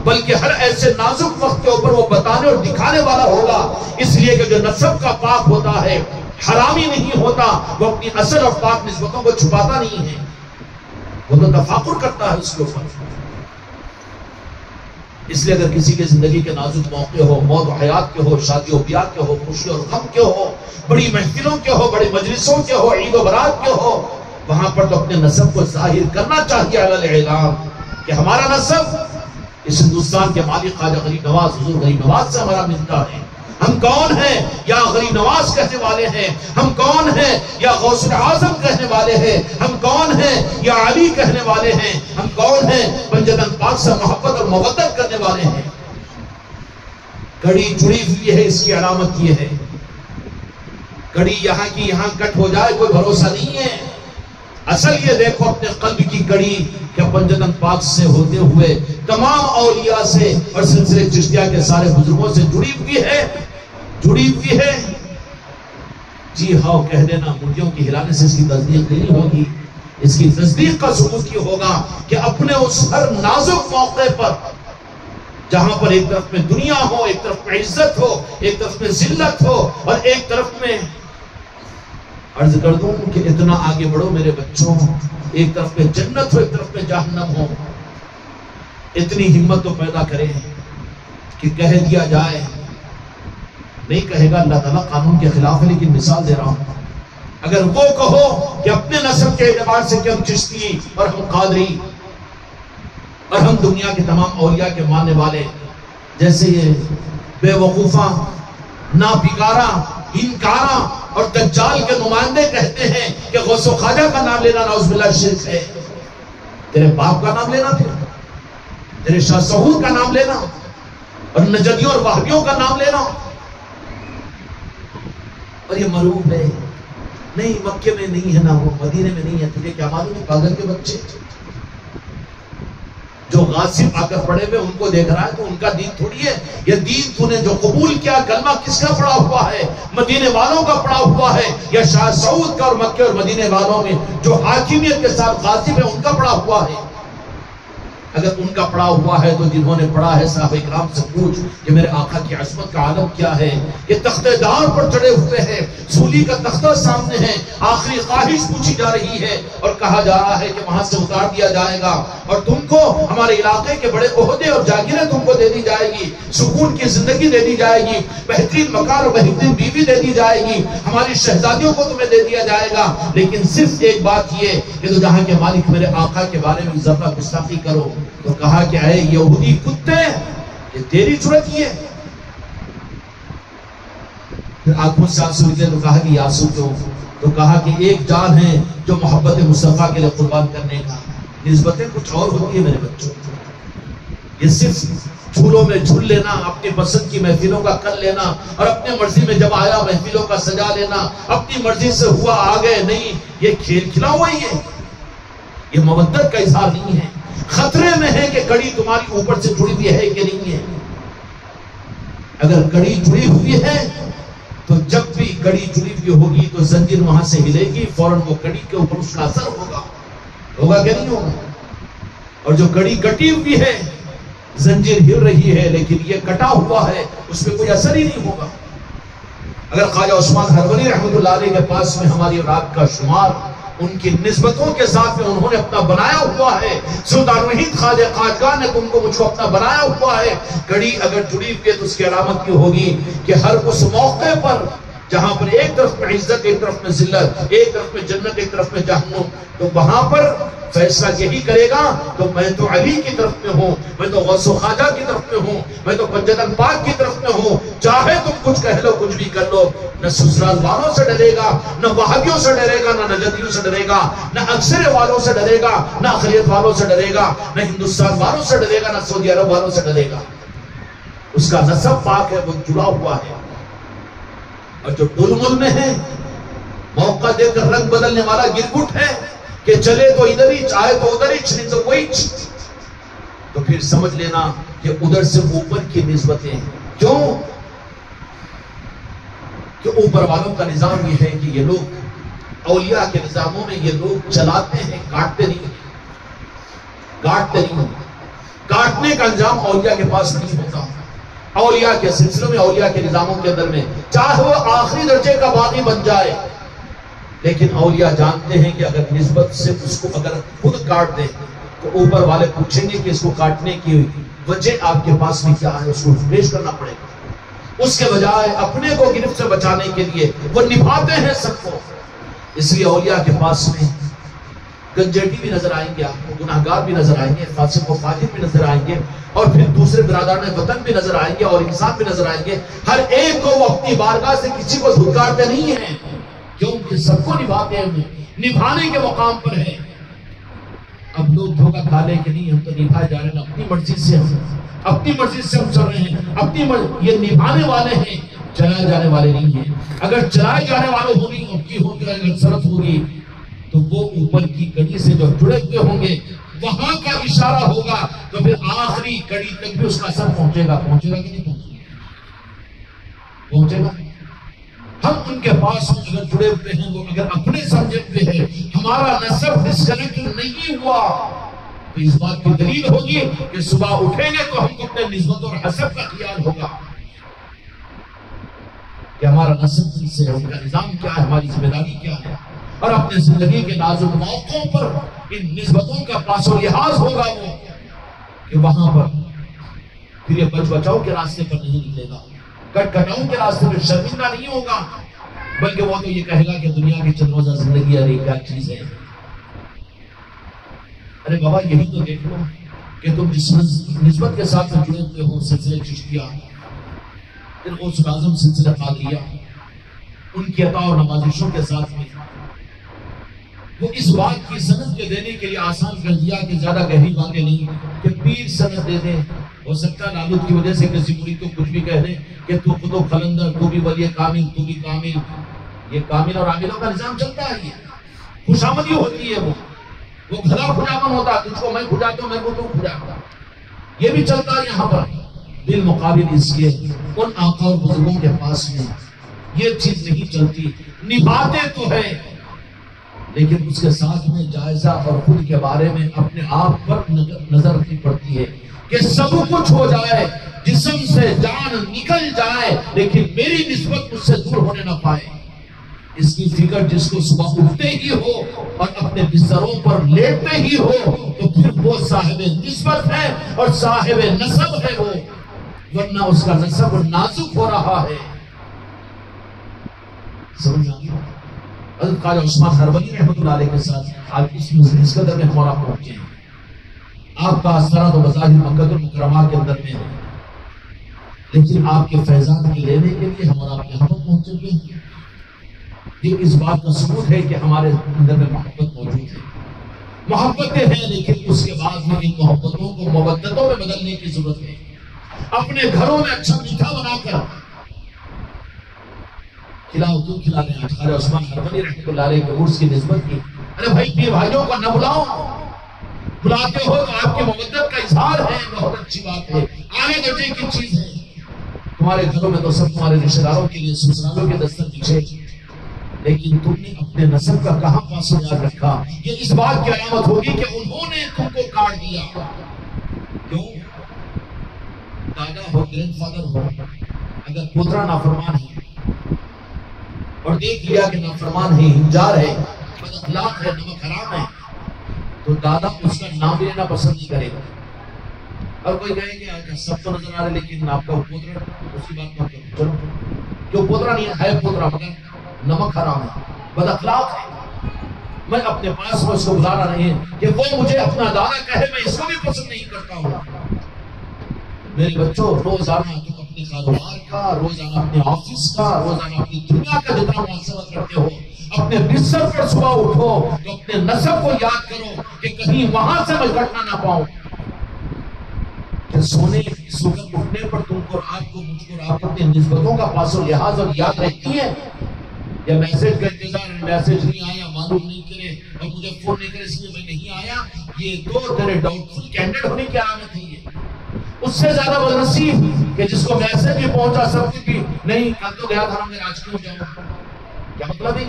بلکہ ہر ایسے نازک وقت کے اوپر وہ بتانے اور دکھانے والا ہوگا۔ اس لیے کہ جو نسب کا پاک ہوتا ہے حرامی نہیں ہوتا، وہ اپنی اصل اور پاک نسبتوں کو چھپاتا نہیں ہے، وہ تو تفاخر کرتا ہے اس کے اوپر۔ اس لیے اگر کسی کے زندگی کے نازک موقع ہو، موت و حیات کے ہو، شادی و بیاہ کے ہو، خوشی اور غم کے ہو، بڑی محفلوں کے ہو، بڑی مجلسوں کے ہو، عید و برات کے ہو، وہاں پر تو اپنے نسب کو ظاہر کرنا چاہیے علی اعلان کہ ہمارا نسب اس ہندوستان کے مالک خواجہ غریب نواز حضور غریب نواز سے ہمارا ملتا ہے۔ ہم کون ہیں؟ یا غریب نواز کہنے والے ہیں؟ ہم کون ہیں؟ یا غوث اعظم کہنے والے ہیں؟ ہم کون ہیں؟ یا علی کہنے والے ہیں؟ ہم کون ہیں؟ پنجتن پاک سے محبت اور مودت کرنے والے ہیں۔ کڑی جڑی ہوئی ہے، اس کی علامت یہ ہے، کڑی یہاں کی یہاں کٹ ہو جائے کوئی بھروسہ نہیں ہے۔ اصل یہ دیکھو اپنے قلب کی کڑی کہ پنجتن پاک سے ہوتے ہوئے تمام اولیاء سے اور سلسلے چشتیہ کے سارے بزرگوں سے جڑی ہوئی ہے۔ جی ہاں کہہ دینا مرغیوں کی ہلانے سے اس کی تصدیق نہیں ہوگی، اس کی تصدیق کا ثبوت یہ ہوگا کہ اپنے اس ہر نازک موقع پر جہاں پر ایک طرف میں دنیا ہو، ایک طرف میں عزت ہو، ایک طرف میں ذلت ہو، اور ایک طرف میں عرض کر دوں کہ اتنا آگے بڑھو میرے بچوں، ایک طرف میں جنت ہو، ایک طرف میں جہنم ہو، اتنی ہمت تو پیدا کریں کہ کہہ دیا جائے نہیں کہے گا اللہ تعالیٰ قانون کے خلاف ہے، لیکن مثال دے رہا ہوں۔ اگر وہ کہو کہ اپنے نسب کے اعتبار سے کہ ہم چشتی اور ہم قادری اور ہم دنیا کے تمام اولیاء کے ماننے والے، جیسے یہ بے وقوفاں، ناپکارا، انکارا اور دجال کے نمائندے کہتے ہیں کہ غوث و خواجہ کا نام لینا نعوذ باللہ شرک ہے، تیرے باپ کا نام لینا، پھر تیرے شاہ سہول کا نام لینا اور نجدیوں اور وہابیوں کا نام لینا، اور یہ معروف ہے نہیں مکے میں نہیں ہے، نہ وہ مدینے میں نہیں ہے، تجھے کیا معلوم ہے؟ پاگل کے بچے جو غاصب آ کر پڑے ہوئے ان کو دیکھ رہا ہے تو ان کا دین تھوڑی ہے، یہ دین تو نے جو قبول کیا کلمہ کس کا پڑا ہوا ہے؟ مدینے والوں کا پڑا ہوا ہے، یا شاہ سعود کا اور مکے اور مدینے والوں میں جو حاکمیت کے ساتھ غاصب ہے ان کا پڑا ہوا ہے؟ اگر ان کا پڑا ہوا ہے تو جنہوں نے پڑھا ہے صحابہ اکرام سے پوچھ کہ میرے آقا کی عظمت کا عالم کیا ہے، یہ تختے دار پر چڑھے ہوئے ہیں، سولی کا تختہ سامنے ہے، آخری خواہش پوچھی جا رہی ہے اور کہا جا رہا ہے کہ وہاں سے اتار دیا جائے گا اور تم کو ہمارے علاقے کے بڑے عہدے اور جاگیریں تم کو دے دی جائے گی، سکون کی زندگی دے دی جائے گی، بہترین مکان اور بہترین بیوی دے دی جائے گی، ہماری شہزادیوں کو تمہیں دے دیا جائے گا، لیکن صرف ایک بات یہ کہ تو جہاں کے مالک میرے آقا کے بارے میں ذرہ گستاخی کرو۔ تو کہا کہ اے یہودی کتے یہ تیری جرأت ہی ہے؟ پھر آنکھوں سے آنسو نکلے تو کہا کہ یاسو کیوں؟ تو کہا کہ ایک جان ہے جو محبت مصطفیٰ کے لیے قربان کرنے کا، نسبتیں کچھ اور ہوتی ہیں میرے بچوں، یہ صرف جھولوں میں جھول لینا، اپنی پسند کی محفلوں کا کر لینا اور اپنے مرضی میں جب آیا محفلوں کا سجا لینا، اپنی مرضی سے ہوا آگے نہیں، یہ کھیل کھلا ہوا ہی ہے، یہ مودت کا اظہار نہیں ہے۔ خطرے میں ہے کہ کڑی تمہاری اوپر سے جڑی ہوئی ہے کہ نہیں ہے۔ اگر کڑی جڑی ہوئی ہے تو جب بھی کڑی جڑی ہوئی ہوگی تو زنجیر وہاں سے ہلے گی، فوراً وہ کڑی کے اوپر اس کا اثر ہوگا کہ نہیں ہوگا؟ اور جو کڑی کٹی ہوئی ہے، زنجیر ہل رہی ہے لیکن یہ کٹا ہوا ہے، اس پہ کوئی اثر ہی نہیں ہوگا۔ اگر خواجہ عثمان ہروری رحمۃ اللہ علیہ کے پاس میں ہماری اور آپ کا شمار ان کی نسبتوں کے ساتھ میں انہوں نے اپنا بنایا ہوا ہے، سلطان وحید خواجہ خواجگاہ نے تم کو مجھ کو اپنا بنایا ہوا ہے، کڑی اگر جڑی ہوئی ہے تو اس کی علامت کی ہوگی کہ ہر اس موقع پر جہاں پر ایک طرف میں عزت، ایک طرف میں ذلت، ایک طرف میں جنت، ایک طرف میں جہنم، تو وہاں پر فیصلہ یہی کرے گا تو میں تو علی کی طرف میں ہوں، میں تو غوث و خواجہ کی طرف میں ہوں، میں تو پنجتن پاک کی طرف میں ہوں، چاہے تم کچھ کہہ لو، کچھ بھی کر لو، نہ سسرال والوں سے ڈرے گا، نہ وہابیوں سے ڈرے گا، نہ نجدیوں سے ڈرے گا، نہ اکثر والوں سے ڈرے گا، نہ اقلیت والوں سے ڈرے گا، نہ ہندوستان والوں سے ڈرے گا، نہ سعودی عرب والوں سے ڈرے گا۔ اس کا نسب پاک ہے، وہ جڑا ہوا ہے۔ اور جو ڈلمل میں ہے، موقع دے کر رنگ بدلنے والا گرگٹ ہے کہ چلے تو ادھر ہی، آئے تو ادھر ہی، نہیں تو کوئی، تو پھر سمجھ لینا کہ ادھر سے اوپر کی نسبتیں ہیں۔ کیوں کہ اوپر والوں کا نظام یہ ہے کہ یہ لوگ اولیاء کے نظاموں میں یہ لوگ چلاتے ہیں، کاٹتے نہیں، کاٹتے نہیں۔ کاٹنے کا نظام اولیاء کے پاس نہیں ہوتا۔ اولیاء کے سلسلوں میں، اولیاء کے نظاموں کے اندر میں چاہے وہ آخری درجے کا باغی بن جائے، لیکن اولیاء جانتے ہیں کہ اگر نسبت سے اس کو اگر خود کاٹ دے تو اوپر والے پوچھیں گے کہ اس کو کاٹنے کی وجہ آپ کے پاس میں کیا ہے، اس کو پیش کرنا پڑے گا۔ اس کے بجائے اپنے کو گرفت سے بچانے کے لیے وہ نبھاتے ہیں سب کو۔ اس لیے اولیاء کے پاس میں گنجیٹی بھی نظر آئیں گے، آپ کو گناہگار بھی نظر آئیں گے، فاسق و فاجر بھی نظر آئیں گے، اور پھر دوسرے برادران وطن بھی نظر آئیں گے اور انسان بھی نظر آئیں گے۔ ہر ایک کو وہ اپنی بارگاہ سے کسی کو دھتکارتے نہیں ہیں، کیونکہ سب کو نبھاتے ہیں، نبھانے کے مقام پر ہے۔ اب لوگ دھوکہ کھا لیں کہ نہیں ہم تو نبھائے جا رہے ہیں، اپنی مرضی سے ہم چل رہے ہیں، اپنی یہ نبھانے والے ہیں، چلائے جانے والے نہیں ہیں۔ اگر چلائے جانے والے ہوگی، ان کی ہوگی، اگر ضرورت ہوگی تو وہ اوپر کی کڑی سے جو جڑے ہوئے ہوں گے وہاں کا اشارہ ہوگا، تو پھر آخری کڑی تک بھی اس کا اثر پہنچے گا کہ نہیں پہنچے گا۔ ہم ان کے پاس اگر جڑے ہوئے ہیں، وہ اگر اپنے سمجھے ہوئے ہیں، ہمارا نسب ڈسکنیکٹ نہیں ہوا، تو اس بات کی دلیل ہوگی کہ صبح اٹھیں گے تو ہم کو اپنے نسبت اور حسب کا خیال ہوگا کہ ہمارا نسب سے ہے، ان کا نظام کیا ہے، ہماری ذمہ داری کیا ہے، اور اپنے زندگی کے نازک موقعوں پر ان نسبتوں کا پاس و لحاظ ہوگا وہ کہ وہاں پر پھر یہ بچ بچاؤ کے راستے پر نہیں نکلے گا، کٹ کٹاؤں کے راستے میں شرمندہ نہیں ہوگا، بلکہ وہ تو یہ کہے گا کہ دنیا کی چند روزہ زندگی ارے کیا چیز ہے۔ ارے بابا یہی تو دیکھ لو کہ تم جس نسبت کے ساتھ جڑے ہوئے ہو، سلسلے چشتیہ، پھر غوث اعظم سلسلہ قادریہ، ان کی عطا اور نوازشوں کے ساتھ میں وہ اس بات کی سند کے دینے کے لیے آسان کر دیا کہ زیادہ گہری باتیں نہیں کہ پیر سند دے دے۔ ہو سکتا ہے لالوت کی وجہ سے کسی مرید کو کچھ بھی کہہ دے کہ تو خود و قلندر، تو بھی ولی کامل، تو بھی کامل۔ یہ کامل اور عاملوں کا نظام چلتا ہے، یہ خوشامدی ہوتی ہے، وہ گھلا خجامن ہوتا ہے، تجھ کو میں کھجاتا ہوں، میرے کو تو کھجاتا، یہ بھی چلتا ہے یہاں پر۔ بالمقابل اس کے ان آقا اور بزرگوں کے پاس میں یہ چیز نہیں چلتی، نبھاتے تو ہے لیکن اس کے ساتھ میں جائزہ اور خود کے بارے میں اپنے آپ پر نظر رکھنی پڑتی ہے کہ سب کچھ ہو جائے، جسم سے جان نکل جائے، لیکن میری نسبت مجھ سے دور ہونے نہ پائے۔ اس کی فکر جس کو صبح اٹھتے ہی ہو اور اپنے بستروں پر لیٹتے ہی ہو تو پھر وہ صاحب نسبت ہے اور صاحب نسب ہے وہ، ورنہ اس کا نسب نازک ہو رہا ہے۔ سمجھ آئی؟ حضرت خواجہ عثمان ہرولی رحمۃ اللہ علیہ کے ساتھ آج اس قدر میں ہمارا پہنچے ہیں۔ آپ کا آستانہ تو بظاہر مکہ المکرمہ کے اندر میں ہے، لیکن آپ کے فیضان کے لینے کے لیے ہمارا آپ یہاں پر پہنچے ہوئے ہیں۔ یہ اس بات کا ثبوت ہے کہ ہمارے اندر میں محبت موجود ہے، محبتیں ہیں، لیکن اس کے بعد میں ان محبتوں کو مودتوں میں بدلنے کی ضرورت ہے۔ اپنے گھروں میں اچھا میٹھا بنا کر کھلاؤ، تو کھلا دیں۔ خواجہ عثمان ہرولی رحمۃ اللہ علیہ کے عرس کی نسبت کی، ارے بھائی پیر بھائیوں کو نہ بلاؤ، بلاتے ہو تو آپ کی مودت کا اظہار ہے، بہت اچھی بات ہے، آگے درجے کی چیز ہے۔ تمہارے گھروں میں تو سب تمہارے رشتہ داروں کے لیے سسرالوں کے دستر پیچھے، لیکن تم نے اپنے نسب کا کہاں پاس یاد رکھا؟ یہ اس بات کی علامت ہوگی کہ انہوں نے تم کو کاٹ دیا۔ کیوں؟ دادا ہو، گرینڈ فادر ہو، اگر پوترا نافرمان ہے اور دیکھ لیا کہ نافرمان ہے، ہنجار ہے، بد اخلاق ہے، نمک حرام ہے، تو دادا اس کا نام لینا پسند نہیں کرے گا۔ اور کوئی کہے کہ سب تو نظر آ رہے لیکن آپ کا وہ پوترا، اس کی بات مت کرو، چلو جو پوترا نہیں ہے پوترا مگر نمک حرام ہے، بد اخلاق ہے، میں اپنے پاس میں اس کو بلانا نہیں ہے کہ وہ مجھے اپنا دادا کہے، میں اس کو بھی پسند نہیں کرتا ہوں۔ میرے بچوں، روزانہ تم اپنے کاروبار کا، روزانہ اپنے آفس کا، روزانہ اپنی دنیا کا جتنا محاسبہ کرتے ہو، اپنے بستر پر صبح اٹھو تو اپنے نسب کو یاد کرو کہ کہیں وہاں سے میں کٹنا نہ پاؤں، کہ سونے اس وقت اٹھنے پر تم کو، آپ کو، مجھ کو، آپ کو اپنی نسبتوں کا پاس و لحاظ اور یاد رہتی ہے، یا میسج کا انتظار، میسج نہیں آیا، معلوم نہیں کرے اور مجھے فون نہیں کرے اس لیے میں نہیں آیا، یہ دو تیرے ڈاؤٹ فل کینڈیڈیٹ ہونے کی علامت ہے۔ یہ اس سے زیادہ بدنصیب کہ جس کو میسج بھی پہنچا سب کی بھی نہیں، کل تو گیا تھا مگر آج کیوں جاؤں، کیا مطلب ہے؟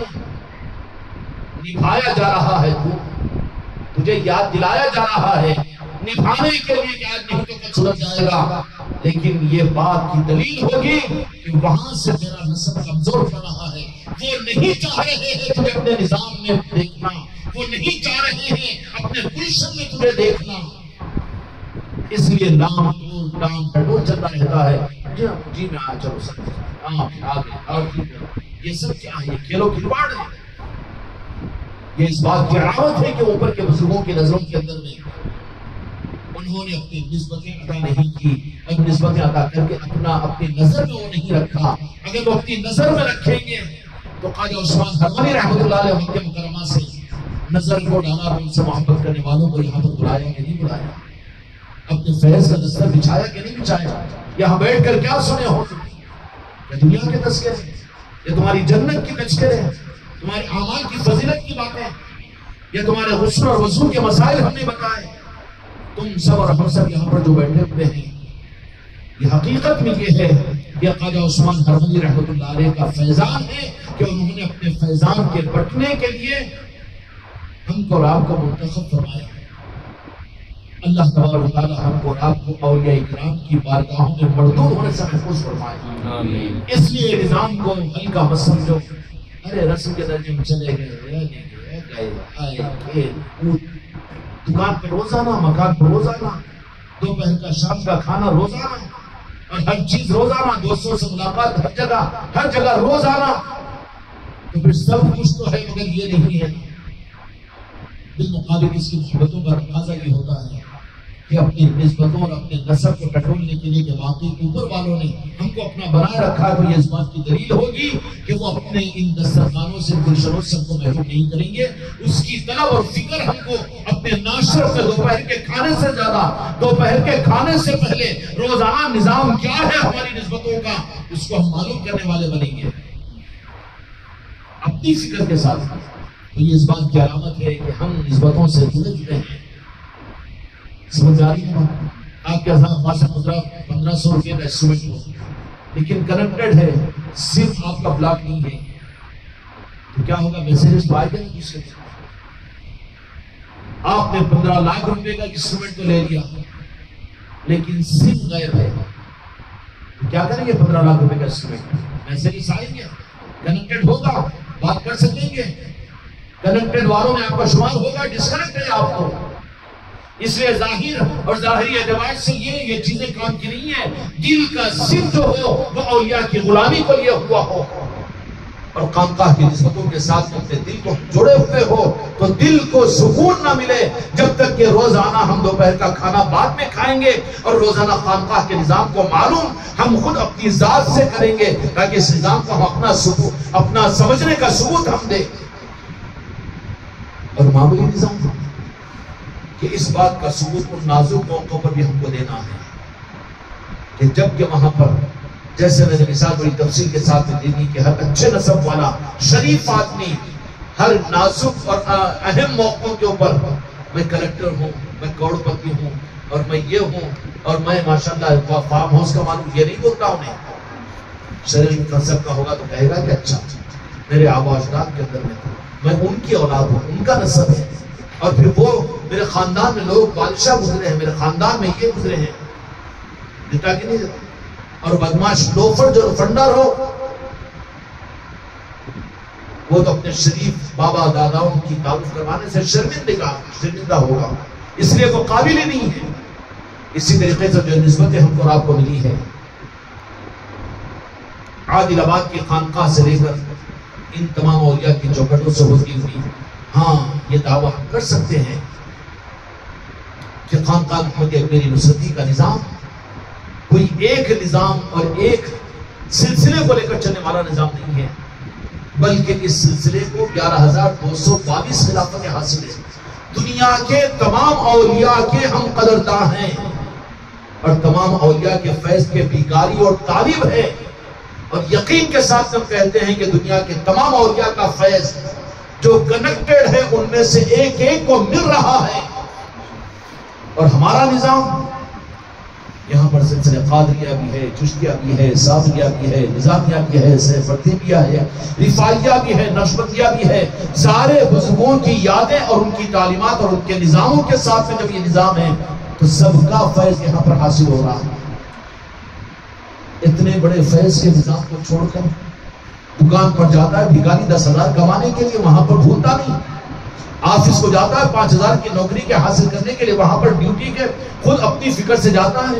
نبھایا جا رہا ہے، تجھے یاد دلایا جا رہا ہے نبھانے کے لیے کہ آج نہیں تو کل چھوڑ جائے گا، لیکن یہ بات کی دلیل ہوگی کہ وہاں سے تیرا نسب کمزور پڑ رہا ہے، وہ نہیں چاہ رہے ہیں تجھے اپنے نظام میں دیکھنا، وہ نہیں چاہ رہے ہیں اپنے گلشن میں تجھے دیکھنا، اس لیے نام ٹول نام ڈھڈول چلتا رہتا ہے، جی میں آ چلو سب آگے اور یہ سب کیا ہے؟ یہ کھیلو کھلواڑ ہے، یہ اس بات کی علامت ہے کہ اوپر کے بزرگوں کی نظروں کے اندر میں انہوں نے اپنی نسبتیں ادا نہیں کی، اور نسبتیں ادا کر کے اپنی نظر میں وہ نہیں رکھا۔ اگر وہ اپنی نظر میں رکھیں گے تو خواجہ عثمان ہرولی رحمۃ اللہ علیہ مکہ مکرمہ سے نظر کو ڈالا تو ان سے محبت کرنے والوں کو یہاں پر بلایا کہ نہیں بلایا، اپنے فیض کا دستر بچھایا کہ نہیں بچھایا، یہاں بیٹھ کر کیا سنے ہو تم؟ یہ دنیا کے تذکرے، یہ تمہاری جنت کی تذکرے، تمہارے اعمال کی فضیلت کی باتیں، یہ تمہارے غسل اور وضو کے مسائل ہم نے بتائے، تم سب اور ہم سب یہاں پر جو بیٹھے ہوئے ہیں، یہ حقیقت میں یہ ہے کہ خواجہ عثمان ہرولی رحمۃ اللہ علیہ کا فیضان ہے کہ انہوں نے اپنے فیضان کے بٹنے کے لیے ہم کو اور آپ کو منتخب فرمایا۔ اللہ تبارک و تعالی ہم کو اور آپ کو اولیاء کرام کی بارگاہوں میں مردود ہونے سے محفوظ فرمائے۔ اس لیے نظام کو ہلکا مت سمجھو، ارے رسم کے درجے میں چلے گئے، دکان پہ روزانہ، مکان پہ روزانہ، دوپہر کا شام کا کھانا روزانہ، اور ہر چیز روزانہ، دوستوں سے ملاقات ہر جگہ روزانہ، تو پھر سب کچھ تو ہے مگر یہ نہیں ہے۔ بالمقابل اس کی محبتوں کا تقاضا یہ ہوتا ہے کہ اپنی نسبتوں اور اپنے نسب کو ٹٹولنے کے لیے کہ واقعی اوپر والوں نے ہم کو اپنا بنائے رکھا ہے، تو یہ اس بات کی دلیل ہوگی کہ وہ اپنے ان دسترخوانوں سے گلشنوں سے ہم کو محروم نہیں کریں گے۔ اس کی طلب اور فکر ہم کو اپنے ناشر سے دوپہر کے کھانے سے زیادہ، دوپہر کے کھانے سے پہلے روزانہ نظام کیا ہے ہماری نسبتوں کا، اس کو ہم معلوم کرنے والے بنیں گے اپنی فکر کے ساتھ۔ تو یہ اس بات کی علامت ہے کہ ہم نسبتوں سے جڑے ہیں۔ سمجھ آ رہی ہے؟ آپ کے ساتھ 1500 روپے کا انسٹرومنٹ ہو لیکن کنیکٹڈ ہے، صرف آپ کا بلاک نہیں ہے، تو کیا ہوگا؟ میسیجز تو آئے گا نہیں دوسرے سے۔ آپ نے 15 لاکھ روپے کا انسٹرومنٹ تو لے لیا لیکن سم غائب ہے، تو کیا کریں گے 15 لاکھ روپے کا انسٹرومنٹ؟ میسیجز آئیں گے، کنیکٹڈ ہوگا، بات کر سکیں گے، کنیکٹڈ والوں میں آپ کا شمار ہوگا، ڈسکنیکٹ ہے آپ کو۔ اس لیے ظاہر اور ظاہری اعتبار سے یہ چیزیں کام کی نہیں ہے۔ دل کا سر جو ہو وہ اولیاء کی غلامی کو لیے ہوا ہو اور خانقاہ کی نسبتوں کے ساتھ اپنے دل کو جڑے ہوئے ہو، تو دل کو سکون نہ ملے جب تک کہ روزانہ ہم دوپہر کا کھانا بعد میں کھائیں گے اور روزانہ خانقاہ کے نظام کو معلوم ہم خود اپنی ذات سے کریں گے، تاکہ اس نظام کو ہم اپنا سمجھنے کا ثبوت ہم دیں۔ اور معمولی نظام کہ اس بات کا ثبوت ان نازک موقعوں پر بھی ہم کو دینا ہے کہ جب کہ وہاں پر، جیسے میں نے مثال بڑی تفصیل کے ساتھ میں دینی کہ ہر اچھے نسب والا شریف آدمی ہر نازک اور اہم موقعوں کے اوپر، میں کلیکٹر ہوں، میں کروڑ پتی ہوں، اور میں یہ ہوں، اور میں ماشاءاللہ فارم ہاؤس کا مالک، یہ نہیں بولتا انہیں۔ شریف نسب کا ہوگا تو کہے گا کہ اچھا میرے آبا اجداد کے اندر میں ان کی اولاد ہوں، ان کا نسب ہے، اور پھر وہ میرے خاندان میں لوگ بادشاہ گزرے ہیں، میرے خاندان میں یہ گزرے ہیں، دیتا کہ نہیں دیتا؟ اور بدماش لوفر جو فنڈر ہو وہ تو اپنے شریف بابا داداؤں کی تعارف کروانے سے شرمندہ ہوگا، اس لیے وہ قابل ہی نہیں ہے۔ اسی طریقے سے جو نسبتیں ہم کو اور آپ کو ملی ہے، عادل آباد کی خانقاہ سے لے کر ان تمام اولیاء کی چوکھٹوں سے ہوتی ہوئی، ہاں یہ دعویٰ ہم کر سکتے ہیں کہ خانقاہ محمدیہ میری نصرتی کا نظام کوئی ایک نظام اور ایک سلسلے کو لے کر چلنے والا نظام نہیں ہے، بلکہ اس سلسلے کو 11,222 خلافتیں حاصل ہیں۔ دنیا کے تمام اولیاء کے ہم قدرداں ہیں اور تمام اولیاء کے فیض کے بیکاری اور طالب ہیں، اور یقین کے ساتھ ہم کہتے ہیں کہ دنیا کے تمام اولیاء کا فیض جو کنیکٹڈ ہے ان میں سے ایک ایک کو مل رہا ہے، اور ہمارا نظام یہاں پر سلسلہ قادریہ بھی ہے، چشتیہ بھی ہے، صابریہ بھی ہے، نظامیہ بھی ہے، سیفردیبیہ ہے، رفاعیہ بھی ہے، نقشبندیہ بھی ہے۔ سارے بزرگوں کی یادیں اور ان کی تعلیمات اور ان کے نظاموں کے ساتھ میں جب یہ نظام ہے تو سب کا فیض یہاں پر حاصل ہو رہا ہے۔ اتنے بڑے فیض کے نظام کو چھوڑ کر دکان پر جاتا ہے بھکاری 10,000 کمانے کے لیے، وہاں پر بھولتا نہیں۔ آفس کو جاتا ہے 5,000 کی نوکری کے حاصل کرنے کے لیے، وہاں پر ڈیوٹی کے خود اپنی فکر سے جاتا ہے،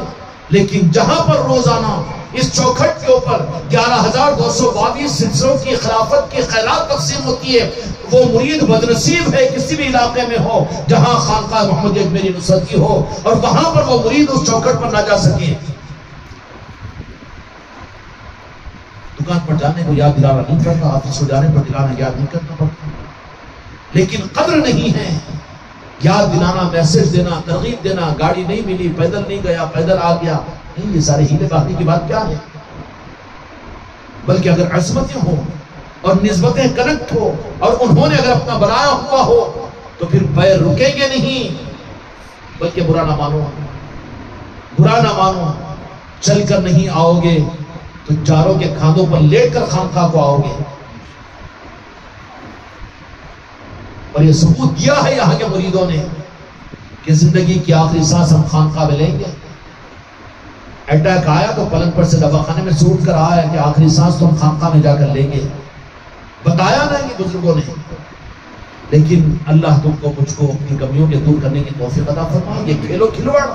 لیکن جہاں پر روزانہ اس چوکھٹ کے اوپر 11,222 سلسلوں کی خلافت کی خیرات تقسیم ہوتی ہے، وہ مرید بدنصیب ہے کسی بھی علاقے میں ہو جہاں خانقاہ محمدیہ میری نصرتی ہو، اور وہاں پر وہ مرید اس چوکھٹ پر نہ جا سکے۔ دکان پر جانے کو یاد دلانا نہیں کرتا، آفس کو جانے پر دلانا یاد نہیں کرنا پڑتا، لیکن قدر نہیں ہے یاد دلانا، میسج دینا، ترغیب دینا، گاڑی نہیں ملی، پیدل نہیں گیا، پیدل آ گیا، نہیں، یہ سارے ہیلے بازی کی بات کیا ہے؟ بلکہ اگر عصمتیں ہوں اور نسبتیں کنیکٹ ہو اور انہوں نے اگر اپنا بنایا ہوا ہو تو پھر پیر رکیں گے نہیں، بلکہ برا نہ مانو، برا نہ مانو، چل کر نہیں آؤ گے تو چاروں کے کھاندوں پر لیٹ کر خانقاہ کو آؤ گے۔ اور یہ ثبوت دیا ہے یہاں کے مریدوں نے کہ زندگی کی آخری سانس ہم خانقاہ میں لیں گے۔ اٹیک آیا تو پلنگ پر سے دواخانے میں سوٹ کر آیا کہ آخری سانس تو ہم خانقاہ میں جا کر لیں گے، بتایا نا یہ بزرگوں نے۔ لیکن اللہ تم کو مجھ کو اپنی کمیوں کے دور کرنے کی توفیق عطا فرمائے۔ یہ کھیلو کھلواڑ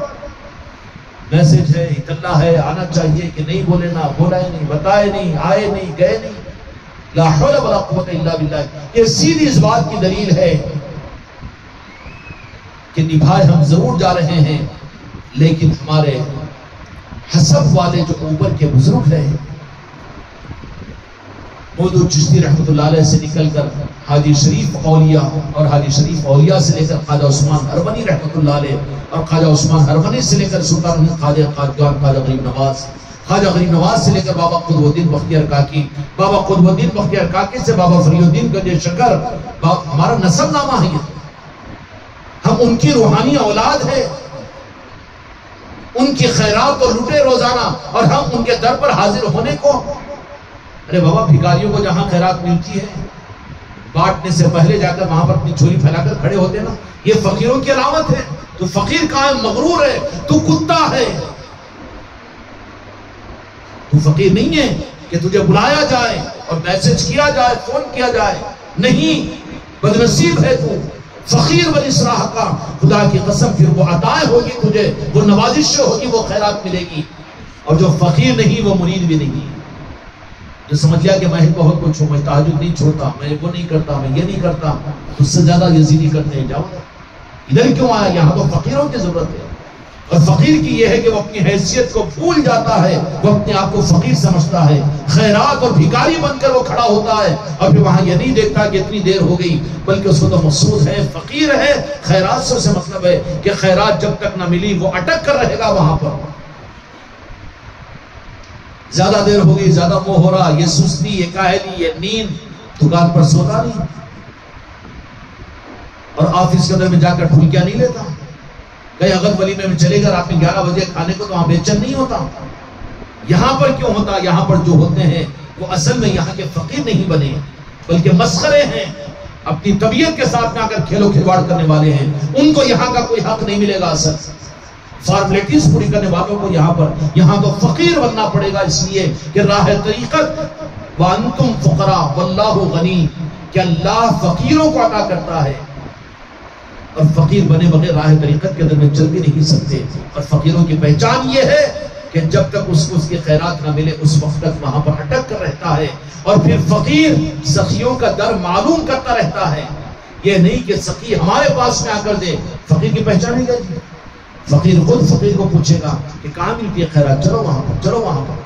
میسج ہے، اطلاع ہے، آنا چاہیے کہ نہیں بولے، نہ بولا ہی نہیں، بتائے نہیں، آئے نہیں، گئے نہیں. لا حول ولا قوت الا باللہ. یہ سیدھی اس بات کی دلیل ہے کہ نبھائے ہم ضرور جا رہے ہیں، لیکن ہمارے حسب والے جو اوپر کے بزرگ ہیں، مودود چشتی رحمۃ اللہ علیہ سے نکل کر حاجی شریف اولیاء، اور حاجی شریف اولیاء سے لے کر خواجہ عثمان ہرونی رحمۃ اللہ علیہ، اور خواجہ عثمان ہرونی سے لے کر سلطان خواجہ قادیان خواجہ غریب نواز، خواجہ غریب نواز سے لے کر بابا قطب الدین بختیار کاکی، بابا قطب الدین بختیار کاکی سے بابا فری الدین گنج شکر، ہمارا نسب نامہ ہے یہ. ہم ان کی روحانی اولاد ہیں، ان کی خیرات اور لوٹے روزانہ، اور ہم ان کے در پر حاضر ہونے کو. ارے بابا، بھکاریوں کو جہاں خیرات ملتی ہے، بانٹنے سے پہلے جا کر وہاں پر اپنی جھولی پھیلا کر کھڑے ہوتے نا. یہ فقیروں کی علامت ہے. تو فقیر کہاں ہے؟ مغرور ہے، تو کتا ہے. تو فقیر نہیں ہے کہ تجھے بلایا جائے اور میسج کیا جائے، فون کیا جائے. نہیں، بدنصیب ہے تو. فقیر والاصلاح کا خدا کی قسم پھر وہ عطائے ہوگی تجھے، وہ نوازش ہوگی، وہ خیرات ملے گی. اور جو فقیر نہیں وہ مرید بھی نہیں. جو سمجھ لیا کہ میں بہت کچھ ہوں، میں تہجد نہیں چھوڑتا، میں وہ نہیں کرتا، میں یہ نہیں کرتا، اس سے زیادہ یزیدی کرتے ہیں. جاؤ ادھر کیوں آیا؟ یہاں تو فقیروں کی ضرورت ہے. اور فقیر کی یہ ہے کہ وہ اپنی حیثیت کو بھول جاتا ہے، وہ اپنے آپ کو فقیر سمجھتا ہے، خیرات اور بھکاری بن کر وہ کھڑا ہوتا ہے، اور پھر وہاں یہ نہیں دیکھتا کہ اتنی دیر ہو گئی، بلکہ اس کو تو مقصود ہے، فقیر ہے. خیرات سے اسے مطلب ہے کہ خیرات جب تک نہ ملی وہ اٹک کر رہے گا وہاں پر. زیادہ دیر ہو گئی، زیادہ وہ ہو رہا، یہ سستی، یہ کاہلی، یہ نیند، دکان پر سوتا نہیں، اور آفس کے اندر میں جا کر ٹھلکیاں نہیں لیتا. کہیں اگر ولیمے میں چلے گا رات میں 11 بجے کھانے کو تو وہاں بے چین نہیں ہوتا. یہاں پر کیوں ہوتا؟ یہاں پر جو ہوتے ہیں وہ اصل میں یہاں کے فقیر نہیں بنے، بلکہ مسخرے ہیں، اپنی طبیعت کے ساتھ میں آ کر کھیلو کھلواڑ کرنے والے ہیں. ان کو یہاں کا کوئی حق نہیں ملے گا. اصل فارمیلٹیز پوری کرنے والوں کو یہاں تو فقیر بننا پڑے گا، اس لیے کہ راہ طریقت وانتم فقراء واللہ غنی، کہ اللہ فقیروں کو عطا کرتا ہے، اور فقیر بنے بغیر راہ طریقت کے اندر میں چل بھی نہیں سکتے. اور فقیروں کی پہچان یہ ہے کہ جب تک اس کو اس کی خیرات نہ ملے اس وقت تک وہاں پر اٹک کر رہتا ہے، اور پھر فقیر سخیوں کا در معلوم کرتا رہتا ہے. یہ نہیں کہ سخی ہمارے پاس میں آ کر دے. فقیر کی پہچان ہی کیا؟ فقیر خود فقیر کو پوچھے گا کہ کہاں ملتی ہے خیرات، چلو وہاں پر، چلو وہاں پر.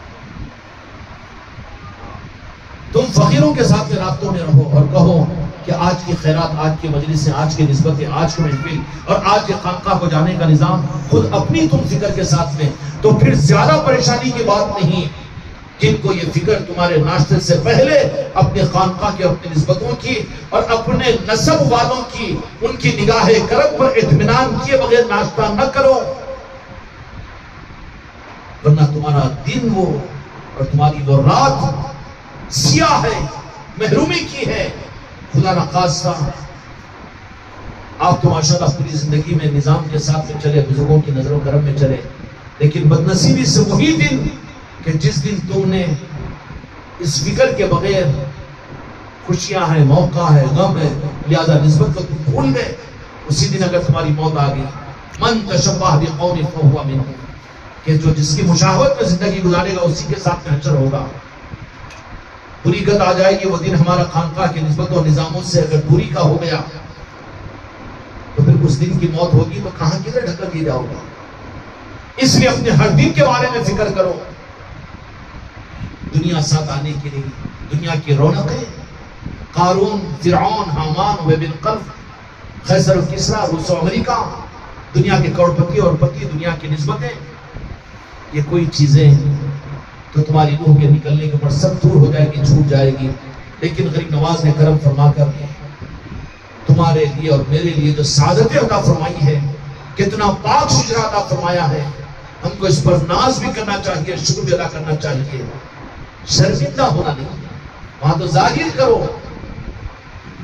تم فقیروں کے ساتھ میں رابطوں میں رہو اور کہو کہ آج کی خیرات، آج کی مجلسیں، آج کی نسبتیں، آج کی محفل اور آج کے خانقاہ کو جانے کا نظام خود اپنی تم فکر کے ساتھ میں، تو پھر زیادہ پریشانی کی بات نہیں. جن کو یہ فکر تمہارے ناشتے سے پہلے اپنے خانقاہ کی، اپنی نسبتوں کی اور اپنے نسب والوں کی، ان کی نگاہ کرم پر اطمینان کیے بغیر ناشتہ نہ کرو، ورنہ تمہارا دن وہ اور تمہاری وہ رات سیاہ ہے، محرومی کی ہے. خدا نخواستہ آپ تو ماشاءاللہ پوری زندگی میں نظام کے ساتھ میں چلے، بزرگوں کی نظر و کرم میں چلے، لیکن بدنصیبی سے وہی دن کہ جس دن تم نے اس فکر کے بغیر خوشیاں ہیں، موقع ہے، غم ہے، لہذا نسبت کو تم بھول گئے، اسی دن اگر تمہاری موت آ گئی. من تشبہ بقوم فہو منہم، کہ جو جس کی مشاہدت میں زندگی گزارے گا اسی کے ساتھ میں حشر ہوگا. بری گت آ جائے گی وہ دن ہمارا خانقاہ کی نسبت و نظاموں سے اگر دوری کا ہو گیا تو پھر اس دن کی موت ہوگی تو کہاں کدھر ڈھکل دیا جاؤ گا. اس لیے اپنے ہر دن کے بارے میں فکر کرو. دنیا ساتھ آنے کے لیے دنیا کی رونقیں، قارون، فرعون، حامان، وبی القلب، قیصر و کسریٰ، روس و امریکہ، دنیا کے کروڑپتی اور پتی، دنیا کی نسبتیں، یہ کوئی چیزیں تو تمہاری روح کے نکلنے کے اوپر سب دور ہو جائے گی، چھوٹ جائے گی. لیکن غریب نواز نے کرم فرما کر تمہارے لیے اور میرے لیے جو سعادت عطا فرمائی ہے، کتنا پاک ستھرا عطا فرمایا ہے، ہم کو اس پر ناز بھی کرنا چاہیے، شکر بھی ادا کرنا چاہیے. شرمندہ ہونا نہیں، وہاں تو ظاہر کرو.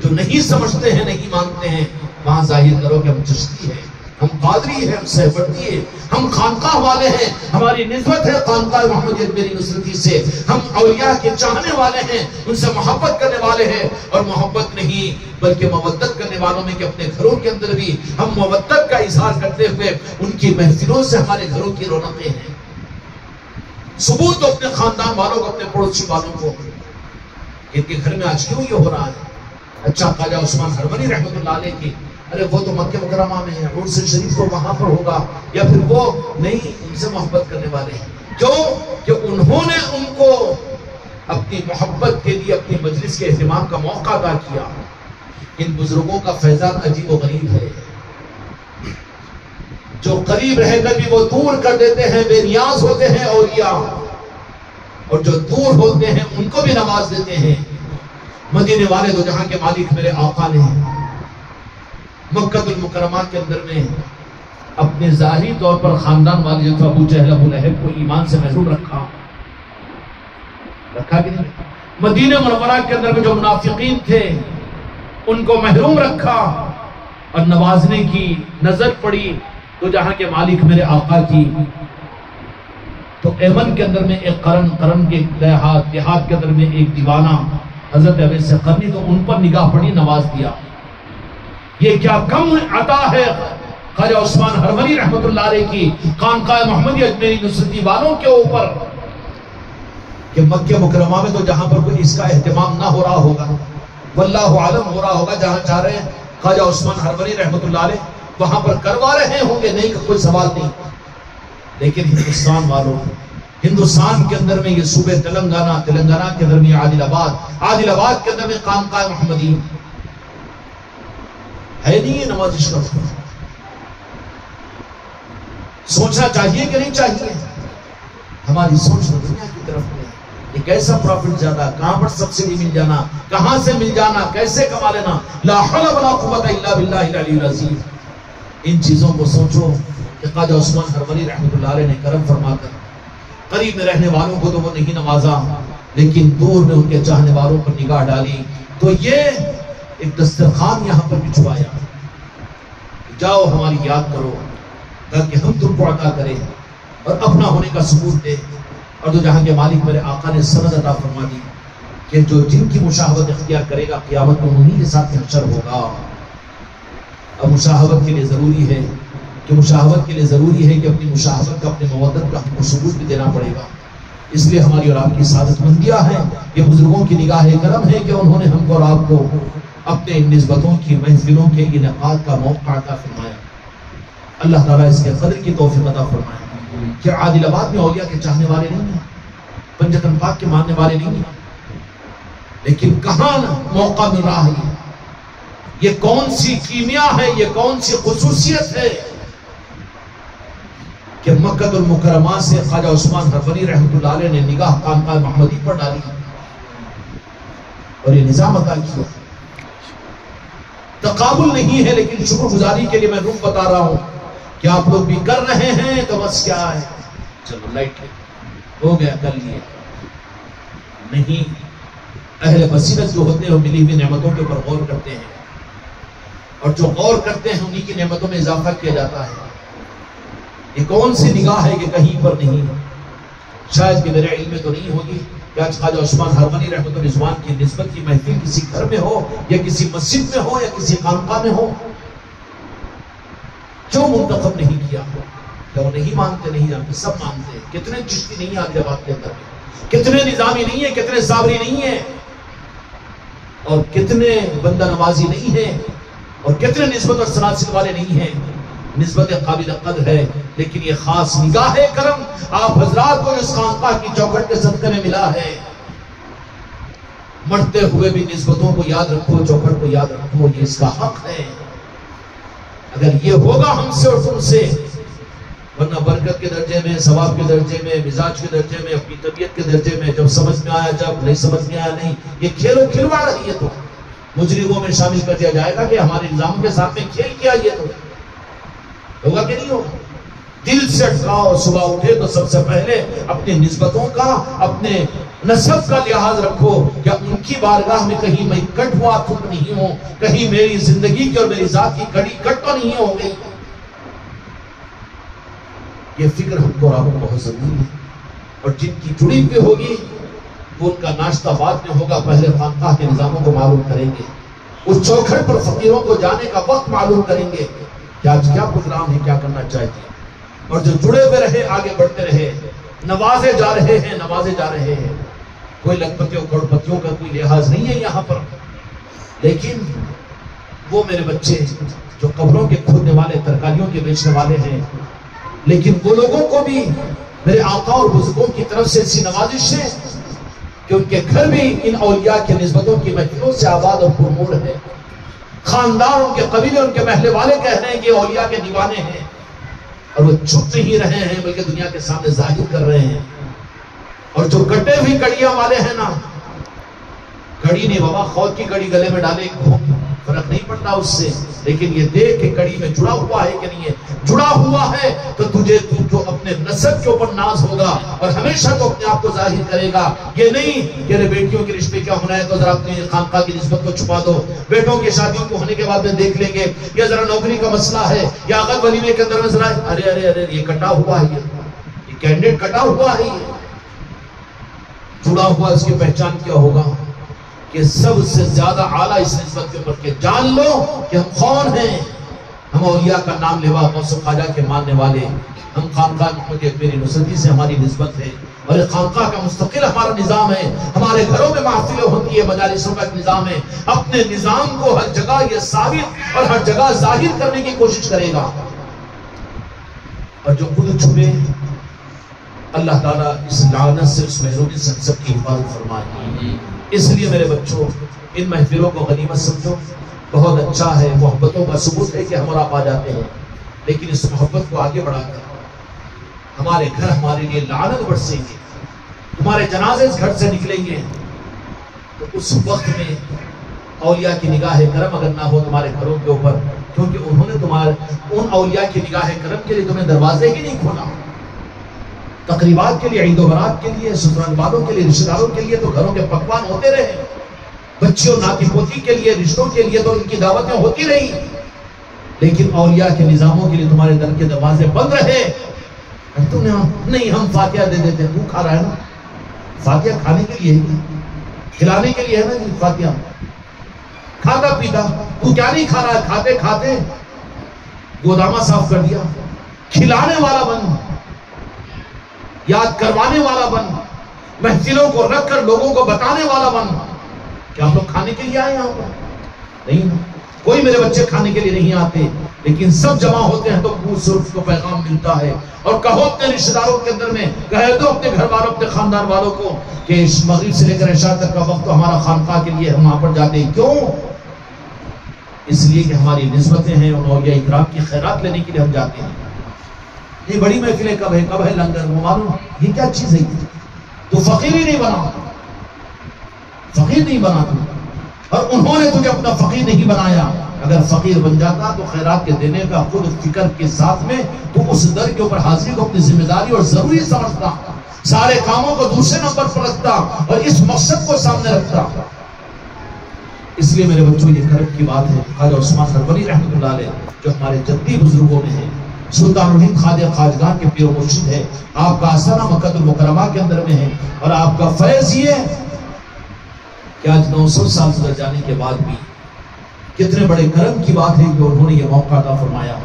جو نہیں سمجھتے ہیں، نہیں مانتے ہیں، وہاں ظاہر کرو کہ ہم چشتی ہیں، ہم قادری ہیں، ہم سہبردی ہیں، ہم خانقاہ والے ہیں، ہماری نسبت ہے خانقاہ محمدی اجمیری نصرتی سے، ہم اولیاء کے چاہنے والے ہیں، ان سے محبت کرنے والے ہیں، اور محبت نہیں بلکہ مودت کرنے والوں میں کہ اپنے گھروں کے اندر بھی ہم مودت کا اظہار کرتے ہوئے ان کی محفلوں سے ہمارے گھروں کی رونقیں ہیں۔ ثبوت دو اپنے خاندان والوں کو، اپنے پڑوسی والوں کو، ان کے گھر میں آج کیوں یہ ہو رہا ہے؟ اچھا خواجہ عثمان ہرمنی رحمۃ اللہ علیہ کی، ارے وہ تو مکہ مکرمہ میں ہے، عرس شریف تو وہاں پر ہوگا، یا پھر وہ نہیں، ان سے محبت کرنے والے ہیں۔ کیوں کہ انہوں نے ان کو اپنی محبت کے لیے اپنی مجلس کے اہتمام کا موقع عطا کیا۔ ان بزرگوں کا فیضان عجیب و غریب ہے، جو قریب رہ کر بھی وہ دور کر دیتے ہیں، بے نیاز ہوتے ہیں اولیاء، اور جو دور ہوتے ہیں ان کو بھی نواز دیتے ہیں۔ مدینے والے دو جہاں کے مالک میرے آقا نے مکہ المکرمہ کے اندر میں اپنے ظاہری طور پر خاندان والے جو تھا ابو جہل ابو لہب کو ایمان سے محروم رکھا کہ نہیں؟ مدینہ منورہ کے اندر میں جو منافقین تھے ان کو محروم رکھا، اور نوازنے کی نظر پڑی تو جہاں کے مالک میرے آقا کی، تو ایمن کے اندر میں ایک قرن کے دیہات کے اندر میں ایک دیوانہ حضرت اویس قرنی، تو ان پر نگاہ پڑی، نواز دیا۔ یہ کیا کم عطا ہے خواجہ عثمان ہرمنی رحمۃ اللہ علیہ کی خانقاہ محمدی اجمیری نصرتی والوں کے اوپر، کہ مکہ مکرمہ میں تو جہاں پر کوئی اس کا اہتمام نہ ہو رہا ہوگا، واللہ عالم ہو رہا ہوگا، جہاں چاہ رہے ہیں خواجہ عثمان ہرمنی رحمۃ اللہ علیہ وہاں پر کروا رہے ہوں گے، نہیں کوئی سوال نہیں۔ لیکن ہندوستان والوں، ہندوستان کے اندر میں یہ صوبے تلنگانہ کے اندر میں عادل آباد کے اندر میں خانقاہ محمدی ہے نہیں، یہ نواز اشرف کا سوچنا چاہیے کہ نہیں چاہیے؟ ہماری سوچ دنیا کی طرف میں ایک ایسا پروفٹ زیادہ، کہاں پر سبسڈی مل جانا، کہاں سے مل جانا، کیسے کما لینا، لا حول ولا قوت الا باللہ العلی العظیم۔ ان چیزوں کو سوچو کہ خواجہ عثمان ہرمنی رحمۃ اللہ علیہ نے کرم فرما کر قریب میں رہنے والوں کو تو وہ نہیں نوازا، لیکن دور میں ان کے چاہنے والوں پر نگاہ ڈالی، تو یہ ایک دسترخوان یہاں پر بچھوایا، جاؤ ہماری یاد کرو تاکہ ہم تم کو عطا کریں اور اپنا ہونے کا ثبوت دے۔ اور تو جہاں کے مالک میرے آقا نے سند عطا فرما دی کہ جو جن کی مشاہبت اختیار کرے گا قیامت میں انہی کے ساتھ محشر ہوگا۔ اب مشاہبت کے لیے ضروری ہے کہ اپنی مشاہبت کا، اپنی مودت کا ہم کو ثبوت بھی دینا پڑے گا۔ اس لیے ہماری اور آپ کی سعادت مندیاں ہیں، یہ بزرگوں کی نگاہ کرم ہے کہ انہوں نے ہم کو اور آپ کو اپنے نسبتوں کی محفلوں کے انعقاد کا موقع عطا فرمایا۔ اللہ تعالیٰ اس کے قدر کی توفیق عطا فرمائے۔ کہ عادل آباد میں اولیاء کے چاہنے والے نہیں ہیں، پنجتن پاک کے ماننے والے نہیں ہیں، لیکن کہاں موقع مل رہا ہے؟ یہ کون سی کیمیا ہے، یہ کون سی خصوصیت ہے کہ مکہ المکرمہ سے خواجہ عثمان ہرمنی رحمۃ اللہ علیہ نے نگاہ خانقاہ محمدی پر ڈالی اور یہ نظام عطا کیا۔ تقابل نہیں ہے، لیکن شکر گزاری کے لیے میں روح بتا رہا ہوں کہ آپ لوگ بھی کر رہے ہیں تو بس کیا ہے، چلو لائٹ ہو گیا، کر لیے نہیں۔ اہل بصیرت جو ہوتے ہیں وہ ملی ہوئی نعمتوں کے اوپر غور کرتے ہیں، اور جو غور کرتے ہیں انہی کی نعمتوں میں اضافہ کیا جاتا ہے۔ یہ کون سی نگاہ ہے کہ کہیں پر نہیں؟ شاید کہ میرے علم میں تو نہیں ہوگی کہ آج خواجہ عثمان ہرمنی رحمۃ اللہ کی نسبت کی محفل کسی گھر میں ہو، یا کسی مسجد میں ہو، یا کسی خانقاہ میں ہو۔ کیوں منتخب نہیں کیا؟ کہ وہ نہیں مانتے، نہیں جانتے، سب مانتے ہیں۔ کتنے چشتی نہیں عادل آباد کے اندر، کتنے نظامی نہیں ہیں، کتنے صابری نہیں ہیں، اور کتنے بندہ نوازی نہیں ہیں، اور کتنے نسبت اور سلاسل والے نہیں ہیں۔ نسبت قابل قدر ہے، لیکن یہ خاص نگاہ کرم آپ حضرات کو اس خانقاہ کی چوکھٹ کے صدقے میں ملا ہے۔ مرتے ہوئے بھی نسبتوں کو یاد رکھو، چوکھٹ کو یاد رکھو، یہ اس کا حق ہے۔ اگر یہ ہوگا ہم سے اور تم سے، ورنہ برکت کے درجے میں، ثواب کے درجے میں، مزاج کے درجے میں، اپنی طبیعت کے درجے میں، جب سمجھ میں آیا، جب نہیں سمجھ میں آیا نہیں، یہ کھیل و کھلواڑ رہی ہے، تو مجرموں میں شامل کر دیا جائے گا کہ ہمارے نظام کے ساتھ میں کھیل کیا، یہ تو ہوگا کہ نہیں ہوگا؟ دل سے اٹھاؤ، صبح اٹھے تو سب سے پہلے اپنی نسبتوں کا، اپنے نسب کا لحاظ رکھو کہ ان کی بارگاہ میں کہیں میں کٹ ہوا تھک نہیں ہوں، کہیں میری زندگی کی اور میری ذات کی کڑی کٹ تو نہیں ہو گئی۔ یہ فکر ہم کو اور آپ کو بہت ضروری ہے. اور جن کی جڑی ہوئی ہوگی وہ ان کا ناشتہ بعد میں ہوگا، پہلے خانقاہ کے نظاموں کو معلوم کریں گے، اس چوکھٹ پر فقیروں کو جانے کا وقت معلوم کریں گے کہ آج کیا پروگرام ہے، کیا کرنا چاہیے. اور جو جڑے ہوئے رہے آگے بڑھتے رہے، نوازے جا رہے ہیں، نوازے جا رہے ہیں. کوئی لکھپتیوں کروڑپتیوں کا کوئی لحاظ نہیں ہے یہاں پر. لیکن وہ میرے بچے جو قبروں کے کھودنے والے، ترکاریوں کے بیچنے والے ہیں، لیکن وہ لوگوں کو بھی میرے آقا اور بزرگوں کی طرف سے ایسی نوازش ہے کہ ان کے گھر بھی ان اولیاء کے نسبتوں کی محفلوں سے آباد اور پرنور ہے. خاندان، ان کے قبیلے، ان کے محلے والے کہہ رہے ہیں کہ اولیاء کے دیوانے ہیں، اور وہ چھپ نہیں رہے ہیں بلکہ دنیا کے سامنے ظاہر کر رہے ہیں. اور جو کٹے ہوئی کڑیاں والے ہیں نا، کڑی نہیں بابا، خود کی کڑی گلے میں ڈالے فرق نہیں پڑتا اس سے، لیکن یہ دیکھ کہ کڑی میں جڑا ہوا ہے کہ نہیں ہے. جڑا ہوا ہے تو تجھے جو اپنے نسب کے اوپر ناز ہوگا اور ہمیشہ تو اپنے آپ کو ظاہر کرے گا. یہ نہیں کہ بیٹیوں کے رشتے کیا ہونا ہے تو ذرا اپنی خانقاہ کی نسبت کو چھپا دو، بیٹوں کی شادیوں کو ہونے کے بعد میں دیکھ لیں گے، یا ذرا نوکری کا مسئلہ ہے، یا عقد ولیمے کے اندر میں ذرا ارے ارے ارے یہ کٹا ہوا ہے، یہ کینڈیڈیٹ کٹا ہوا ہے. یہ جڑا ہوا اس کی پہچان کیا ہوگا کہ سب سے زیادہ اعلیٰ اس نسبت کے اوپر کہ جان لو کہ ہم کون ہیں. ہم اولیاء کا نام لیوا غوث و خواجہ کے ماننے والے، ہم خانقاہ محمد اکبری نصرتی سے ہماری نسبت ہے، اور یہ خانقاہ کا مستقل ہمارا نظام ہے. ہمارے گھروں میں محفلیں ہوتی ہے، مجالسوں کا ایک نظام ہے. اپنے نظام کو ہر جگہ یہ ثابت اور ہر جگہ ظاہر کرنے کی کوشش کرے گا. اور جو خود چھپے، اللہ تعالیٰ اس لعنت سے، اس محرومی سے سب کی حفاظت فرمائے. اس لیے میرے بچوں، ان محفلوں کو غنیمت سمجھو. بہت اچھا ہے، محبتوں کا ثبوت ہے کہ ہم اور آپ آ جاتے ہیں، لیکن اس محبت کو آگے بڑھا کر ہمارے گھر ہمارے لیے لعنت برسیں گے. تمہارے جنازے اس گھر سے نکلیں گے تو اس وقت میں اولیاء کی نگاہ کرم اگر نہ ہو تمہارے گھروں کے اوپر، کیونکہ انہوں نے تمہارے ان اولیاء کی نگاہ کرم کے لیے تمہیں دروازے ہی نہیں کھولا. تقریبات کے لیے، عید و برات کے لیے، سسرال والوں کے لیے، رشتہ داروں کے لیے تو گھروں کے پکوان ہوتے رہے، بچیوں ناتی پوتی کے لیے، رشتوں کے لیے تو ان کی دعوتیں ہوتی رہی، لیکن اولیاء کے نظاموں کے لیے تمہارے در کے دروازے بند رہے. تم نے نہیں، ہم فاتحہ دے دیتے. تو کھا رہا ہے نا، فاتحہ کھانے کے لیے ہے، کھلانے کے لیے ہے نا جی. فاتحہ کھاتا پیتا، تو کیا نہیں کھا رہا ہے؟ کھاتے کھاتے گودامہ صاف کر دیا. کھلانے والا بن، یاد کروانے والا بن، محفلوں کو رکھ کر لوگوں کو بتانے والا بن. کیا ہم لوگ کھانے کے لیے آئے یہاں پر؟ نہیں، کوئی میرے بچے کھانے کے لیے نہیں آتے، لیکن سب جمع ہوتے ہیں تو صرف کو پیغام ملتا ہے. اور کہو اپنے رشتہ داروں کے اندر میں، کہہ دو اپنے گھر والوں، اپنے خاندان والوں کو کہ اس مغرب سے لے کر عشاء تک کا وقت ہمارا خانقاہ کے لیے، ہم وہاں پر جاتے ہیں. کیوں؟ اس لیے کہ ہماری نسبتیں ہیں، ان اولیاء اکرام کی خیرات لینے کے لیے ہم جاتے ہیں. یہ بڑی محفلیں کب ہے لنگر، وہ معلوم یہ کیا چیز ہے؟ تو فقیر ہی نہیں بنا، فقیر نہیں بنا تو، اور انہوں نے تجھے اپنا فقیر نہیں بنایا. اگر فقیر بن جاتا تو خیرات کے دینے کا خود فکر کے ساتھ میں تو اس در کے اوپر حاضری کو اپنی ذمہ داری اور ضروری سمجھتا، سارے کاموں کو دوسرے نمبر پر رکھتا اور اس مقصد کو سامنے رکھتا. اس لیے میرے بچوں یہ کرم کی بات ہے. خواجہ عثمان ہروری رحمۃ اللہ علیہ جو ہمارے جدی بزرگوں میں ہیں، سلطان الہند خواجہ خواجگان کے پیر و مرشد ہے، آپ کا آستانہ مکہ المکرمہ کے اندر میں ہے، اور آپ کا فیض یہ ہے کہ آج 900 سال گزر جانے کے بعد بھی کتنے بڑے کرم کی بات ہے کہ انہوں نے یہ موقع عطا فرمایا.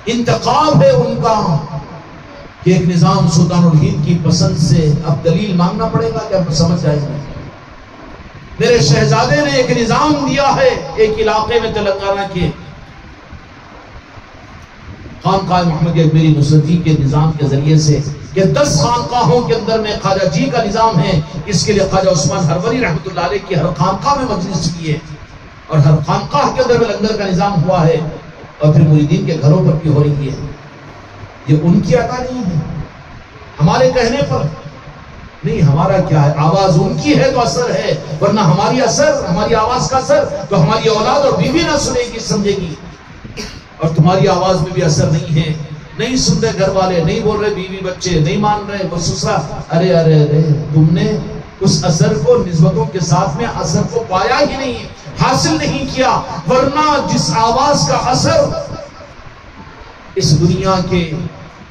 انتخاب ہے ان کا کہ ایک نظام سلطان الہند کی پسند سے اب دلیل مانگنا پڑے گا کہ اب سمجھ جائیں گے. میرے شہزادے نے ایک نظام دیا ہے ایک علاقے میں تلنگانہ کے خانقاہ محمد اکبری نصرتی کے نظام کے ذریعے سے کہ 10 خانقاہوں کے اندر میں خواجہ جی کا نظام ہے. اس کے لیے خواجہ عثمان ہروری رحمۃ اللہ علیہ کی ہر خانقاہ میں مجلس کی ہے اور ہر خانقاہ کے اندر میں لنگر کا نظام ہوا ہے اور پھر مریدین کے گھروں پر بھی ہو رہی ہے. یہ ان کی عطا نہیں ہے ہمارے کہنے پر نہیں. ہمارا کیا ہے؟ آواز ان کی ہے تو اثر ہے، ورنہ ہماری اثر، ہماری آواز کا اثر تو ہماری اولاد اور بیوی نہ سنے گی، سمجھے گی. اور تمہاری آواز میں بھی اثر نہیں ہے، نہیں سن رہے گھر والے، نہیں بول رہے بیوی بچے، نہیں مان رہے وہ سسرا. ارے ارے ارے تم نے اس اثر کو نسبتوں کے ساتھ میں اثر کو پایا ہی نہیں، حاصل نہیں کیا. ورنہ جس آواز کا اثر اس دنیا کے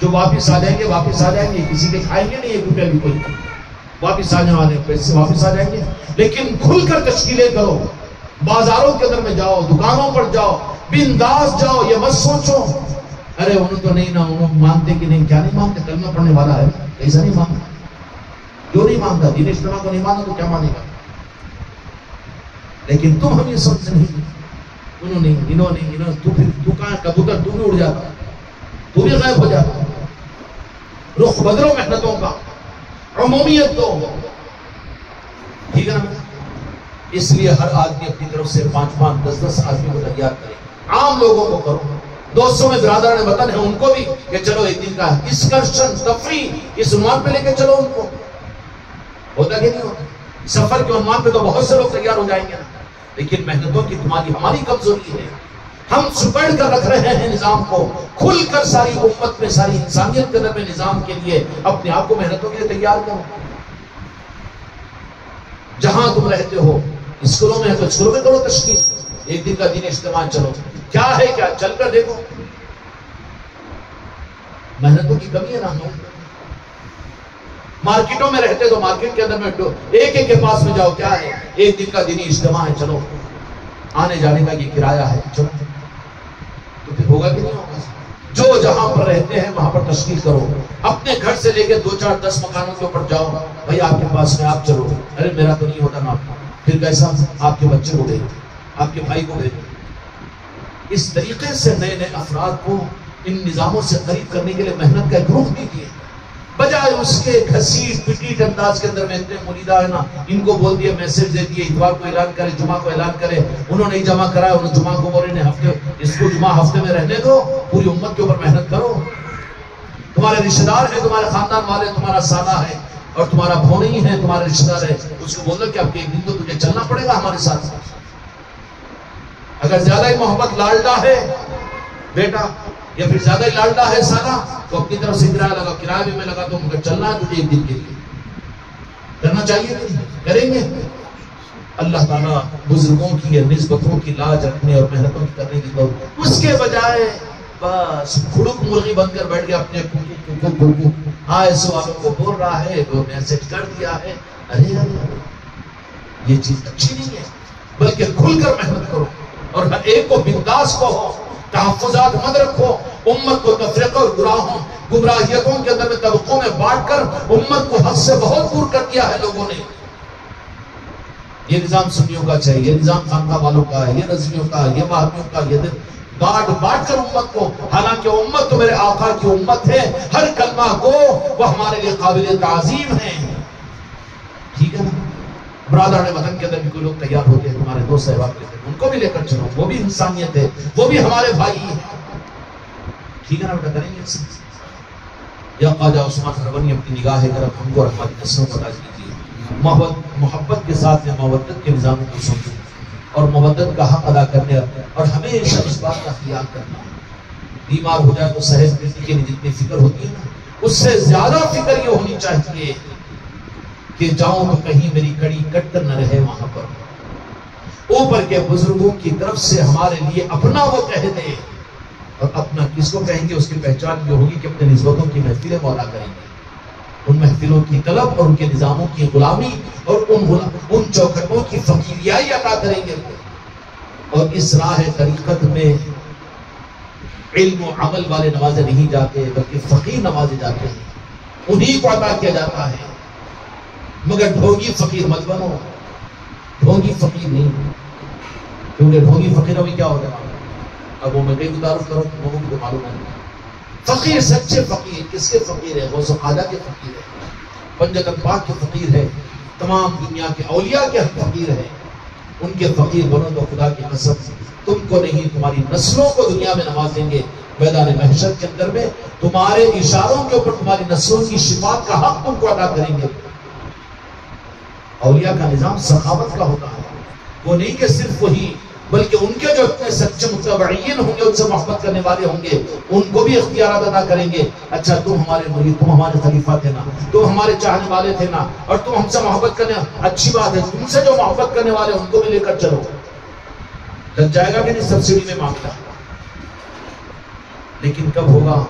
جو واپس آ جائیں گے واپس آ جائیں گے، کسی کے کھائیں گے نہیں 1 روپیہ بھی کوئی، واپس آنے والے پیسے واپس آ جائیں گے. لیکن کھل کر تشکیلیں کرو، بازاروں کے اندر میں جاؤ، دکانوں پر جاؤ، بنداس جاؤ. یہ مت سوچو ارے انہوں تو نہیں نا، انہوں مانتے کہ نہیں. کیا نہیں مانتے؟ کلمہ پڑھنے والا ہے، ایسا نہیں مانتا. جو نہیں مانتا دین اجتماع کو نہیں مانتا تو کیا مانے گا؟ لیکن تم ہم یہ سمجھ نہیں، انہوں نے انہوں نے تو کہاں کبوتر تو بھی اڑ جاتا، تو بھی غائب ہو جاتا. رخ بدلو محنتوں کا، عمومیت دو. ٹھیک ہے نا؟ اس لیے ہر آدمی اپنی طرف سے 5-5 10-10 آدمی کو تیار کرے. عام لوگوں کو کرو، دوستوں میں برادران وطن ہیں ان کو بھی کہ چلو ایک دن کا اسکرشن تفریح اس عنوان پہ لے کے چلو. ان کو ہوتا کہ نہیں ہوتا؟ سفر کے عنوان پہ تو بہت سے لوگ تیار ہو جائیں گے نا. لیکن محنتوں کی تمہاری ہماری کمزوری ہے. ہم سپیڑ کر رکھ رہے ہیں نظام کو. کھل کر ساری امت میں، ساری انسانیت کے اندر میں نظام کے لیے اپنے آپ کو محنتوں کے لیے تیار کرو. جہاں تم رہتے ہو اسکولوں میں ہے تو اسکولوں میں کرو تشکیل. ایک دن کا دین اجتماع چلو. کیا ہے کیا چل کر دیکھو. محنتوں کی کمی ہے نا. مارکیٹوں میں رہتے تو مارکیٹ کے اندر میں ایک کے پاس میں جاؤ، کیا ہے ایک دن کا دینی اجتماع ہے، چلو آنے جانے کا یہ کرایہ ہے، چلو. تو پھر ہوگا کہ نہیں ہوگا؟ جو جہاں پر رہتے ہیں وہاں پر تشکیل کرو. اپنے گھر سے لے کے 2-4-10 مکانوں کے اوپر جاؤ. بھائی آپ کے پاس میں آپ چلو. ارے میرا تو نہیں ہوتا نا. پھر کیسا؟ آپ کے بچے کو بھیجو، آپ کے بھائی کو بھیجو. اس طریقے سے نئے نئے افراد کو ان نظاموں سے قریب کرنے کے لیے محنت کا ایک رخ دیجیے. بجائے اس کے گھسیٹ پٹیٹ انداز کے اندر میں اتنے مریدہ ہے نا، ان کو بول دیا، میسج دے دیے اتوار کو اعلان کرے، جمعہ کو اعلان کرے. انہوں نے جمع کرایا، انہوں جمعہ کو بول رہے ہیں ہفتے، اس کو جمعہ ہفتے میں رہنے دو. پوری امت کے اوپر محنت کرو. تمہارے رشتہ دار ہیں، تمہارے خاندان والے، تمہارا سالہ ہے اور تمہارا بھونی ہے، تمہارے رشتہ دار ہے. اس کو بول دو کہ اب ایک دن تو تجھے چلنا پڑے گا ہمارے ساتھ. اگر زیادہ ہی محبت لالڈا ہے بیٹا یا پھر زیادہ ہی لالڈا ہے سالہ، تو اپنی طرف سے کرایہ لگا. کرایہ بھی میں لگا تو مگر چلنا ہے تجھے ایک دن کے لیے. کرنا چاہیے کہ نہیں؟ کریں گے. اللہ تعالیٰ بزرگوں کی یا نسبتوں کی لاج رکھنے اور محنتوں کی کرنے کی تو اس کے بجائے بس کھڑک مرغی بن کر بیٹھ گیا اپنے ایسے والوں کو بول رہا ہے، وہ میسج کر دیا ہے. ارے یہ چیز اچھی نہیں ہے. بلکہ کھل کر محنت کرو اور ہر ایک کو بنداس کو ہو. تحفظات مت رکھو. امت کو تفریق اور گمراہیتوں کے اندر میں طبقوں میں بانٹ کر امت کو حق سے بہت دور کر دیا ہے لوگوں نے. یہ نظام سنیوں کا چاہیے، یہ نظام خانقاہ والوں کا ہے، یہ رضویوں کا، یہ وہابیوں کا، یہ بانٹ کر امت کو. حالانکہ امت تو میرے آقا کی امت ہے. ہر کلمہ کو وہ ہمارے لیے قابل تعظیم ہے. ٹھیک ہے نا؟ برادران وطن کے اندر بھی کوئی لوگ تیار ہوتے ہیں، ہمارے دوست احباب کے ان کو بھی لے کر چلو. وہ بھی انسانیت ہے، وہ بھی ہمارے بھائی ہیں. ٹھیک ہے نا بیٹا؟ کریں گے. یا خواجہ عثمان ہروانی اپنی نگاہ کرم ہم کو اور ہماری نسلوں کو عطا کیجیے. محبت کے ساتھ میں مودت کے نظاموں کو سمجھو اور مودت کا حق ادا کرنے اور ہمیشہ اس بات کا خیال کرنا. بیمار ہو جائے تو صحت ملنے کے لیے جتنی فکر ہوتی ہے نا، اس سے زیادہ فکر یہ ہونی چاہیے کہ جاؤں تو کہیں میری کڑی کٹ کر نہ رہے وہاں پر. اوپر کے بزرگوں کی طرف سے ہمارے لیے اپنا وہ کہہ دے. اور اپنا کس کو کہیں گے؟ اس کی پہچان یہ ہوگی کہ اپنے نسبتوں کی محفلیں مولا کریں گے. ان محفلوں کی طلب اور ان کے نظاموں کی غلامی اور ان چوکھٹوں کی فقیریائی عطا کریں گے. اور اس راہ طریقت میں علم و عمل والے نوازے نہیں جاتے بلکہ فقیر نوازے جاتے ہیں. انہی کو عطا کیا جاتا ہے. مگر ڈھونگی فقیر مت بنو. ڈھونگی فقیر نہیں، کیونکہ ڈھونگی فقیروں میں کیا ہوتا ہے؟ اب وہ میں کئی متعارف کرو لوگوں کو معلوم ہے. فقیر سچے فقیر کس کے فقیر ہے؟ غوث و خواجہ کے فقیر ہے، پنجتن پاک کے فقیر ہے، تمام دنیا کے اولیاء کے فقیر ہے. ان کے فقیر بنو تو خدا کی قسم تم کو نہیں تمہاری نسلوں کو دنیا میں نوازیں گے. میدان محشر کے اندر میں تمہارے اشاروں کے اوپر تمہاری نسلوں کی شفاعت کا حق تم کو ادا کریں گے. اولیاء کا نظام سخاوت کا ہوتا ہے. وہ نہیں کہ صرف وہی، بلکہ ان کے جو اتنے سچے متبعین ہوں گے، ان سے محبت کرنے والے ہوں گے، ان کو بھی اختیارات ادا کریں گے. اچھا تم ہمارے مرید، تم ہمارے خلیفہ تھے نا، تم ہمارے چاہنے والے تھے نا، اور تم ہم سے محبت کرنے، اچھی بات ہے. تم سے جو محبت کرنے والے ان کو بھی لے کر چلو. لگ جائے گا کہ نہیں سبسڈی میں معاملہ؟ لیکن کب ہوگا؟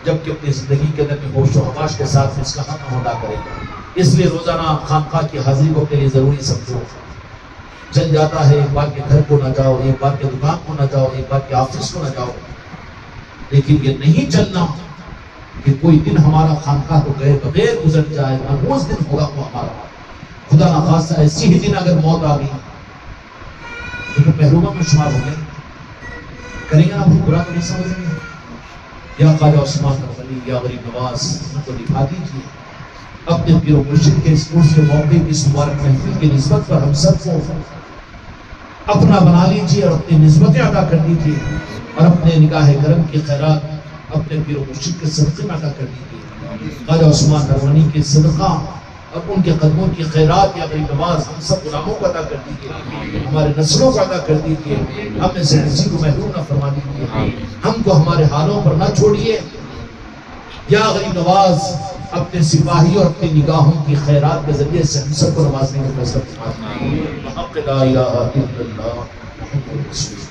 جبکہ اپنی زندگی کے اندر میں ہوش و حواس کے ساتھ اس کا حق ادا کرے. اس لیے روزانہ خانقاہ کی حاضری کو اپنے لیے ضروری سمجھو. چل جاتا ہے ایک بار کے گھر کو نہ جاؤ، ایک بار کے دکان کو نہ جاؤ، ایک بار کے آفس کو نہ جاؤ، لیکن یہ نہیں چلنا کہ کوئی دن ہمارا خانقاہ کو گئے بغیر گزر جائے، روز دن ہوگا وہ ہمارا. خدا نخواستہ ایسی ہی دن اگر موت آ گئی تو محروموں میں شمار ہو گئے. کریں گے آپ برا تو نہیں سمجھیں گے. یا خواجہ عثمان ولی، یا غریب نواز، ان کو دکھا دیجیے. اپنے پیر و مرشد کے اس عرس کے موقع کی اس مبارک محفل کی نسبت پر ہم سب کو اپنا بنا لیجیے اور اپنی نسبتیں ادا کر دیجیے، اور اپنے نگاہ کرم کی خیرات اپنے پیر و مرشد کے صدقے میں ادا کر دیجیے. خواجہ عثمان حرمانی کے صدقہ اور ان کے قدموں کی خیرات یا غریب نواز ہم سب غلاموں کو ادا کر دیجیے، ہمارے نسلوں کو ادا کر دیجیے. ہم میں سے کسی کو محروم نہ فرما دیجیے. ہم کو ہمارے حالوں پر نہ چھوڑیے. یا غریب نواز اپنے سپاہی اور اپنی نگاہوں کی خیرات کے ذریعے سے ہم سب کو نوازنے کا فیصلہ فرما دیجیے. بحق لا الہ الا اللہ محمد رسول اللہ.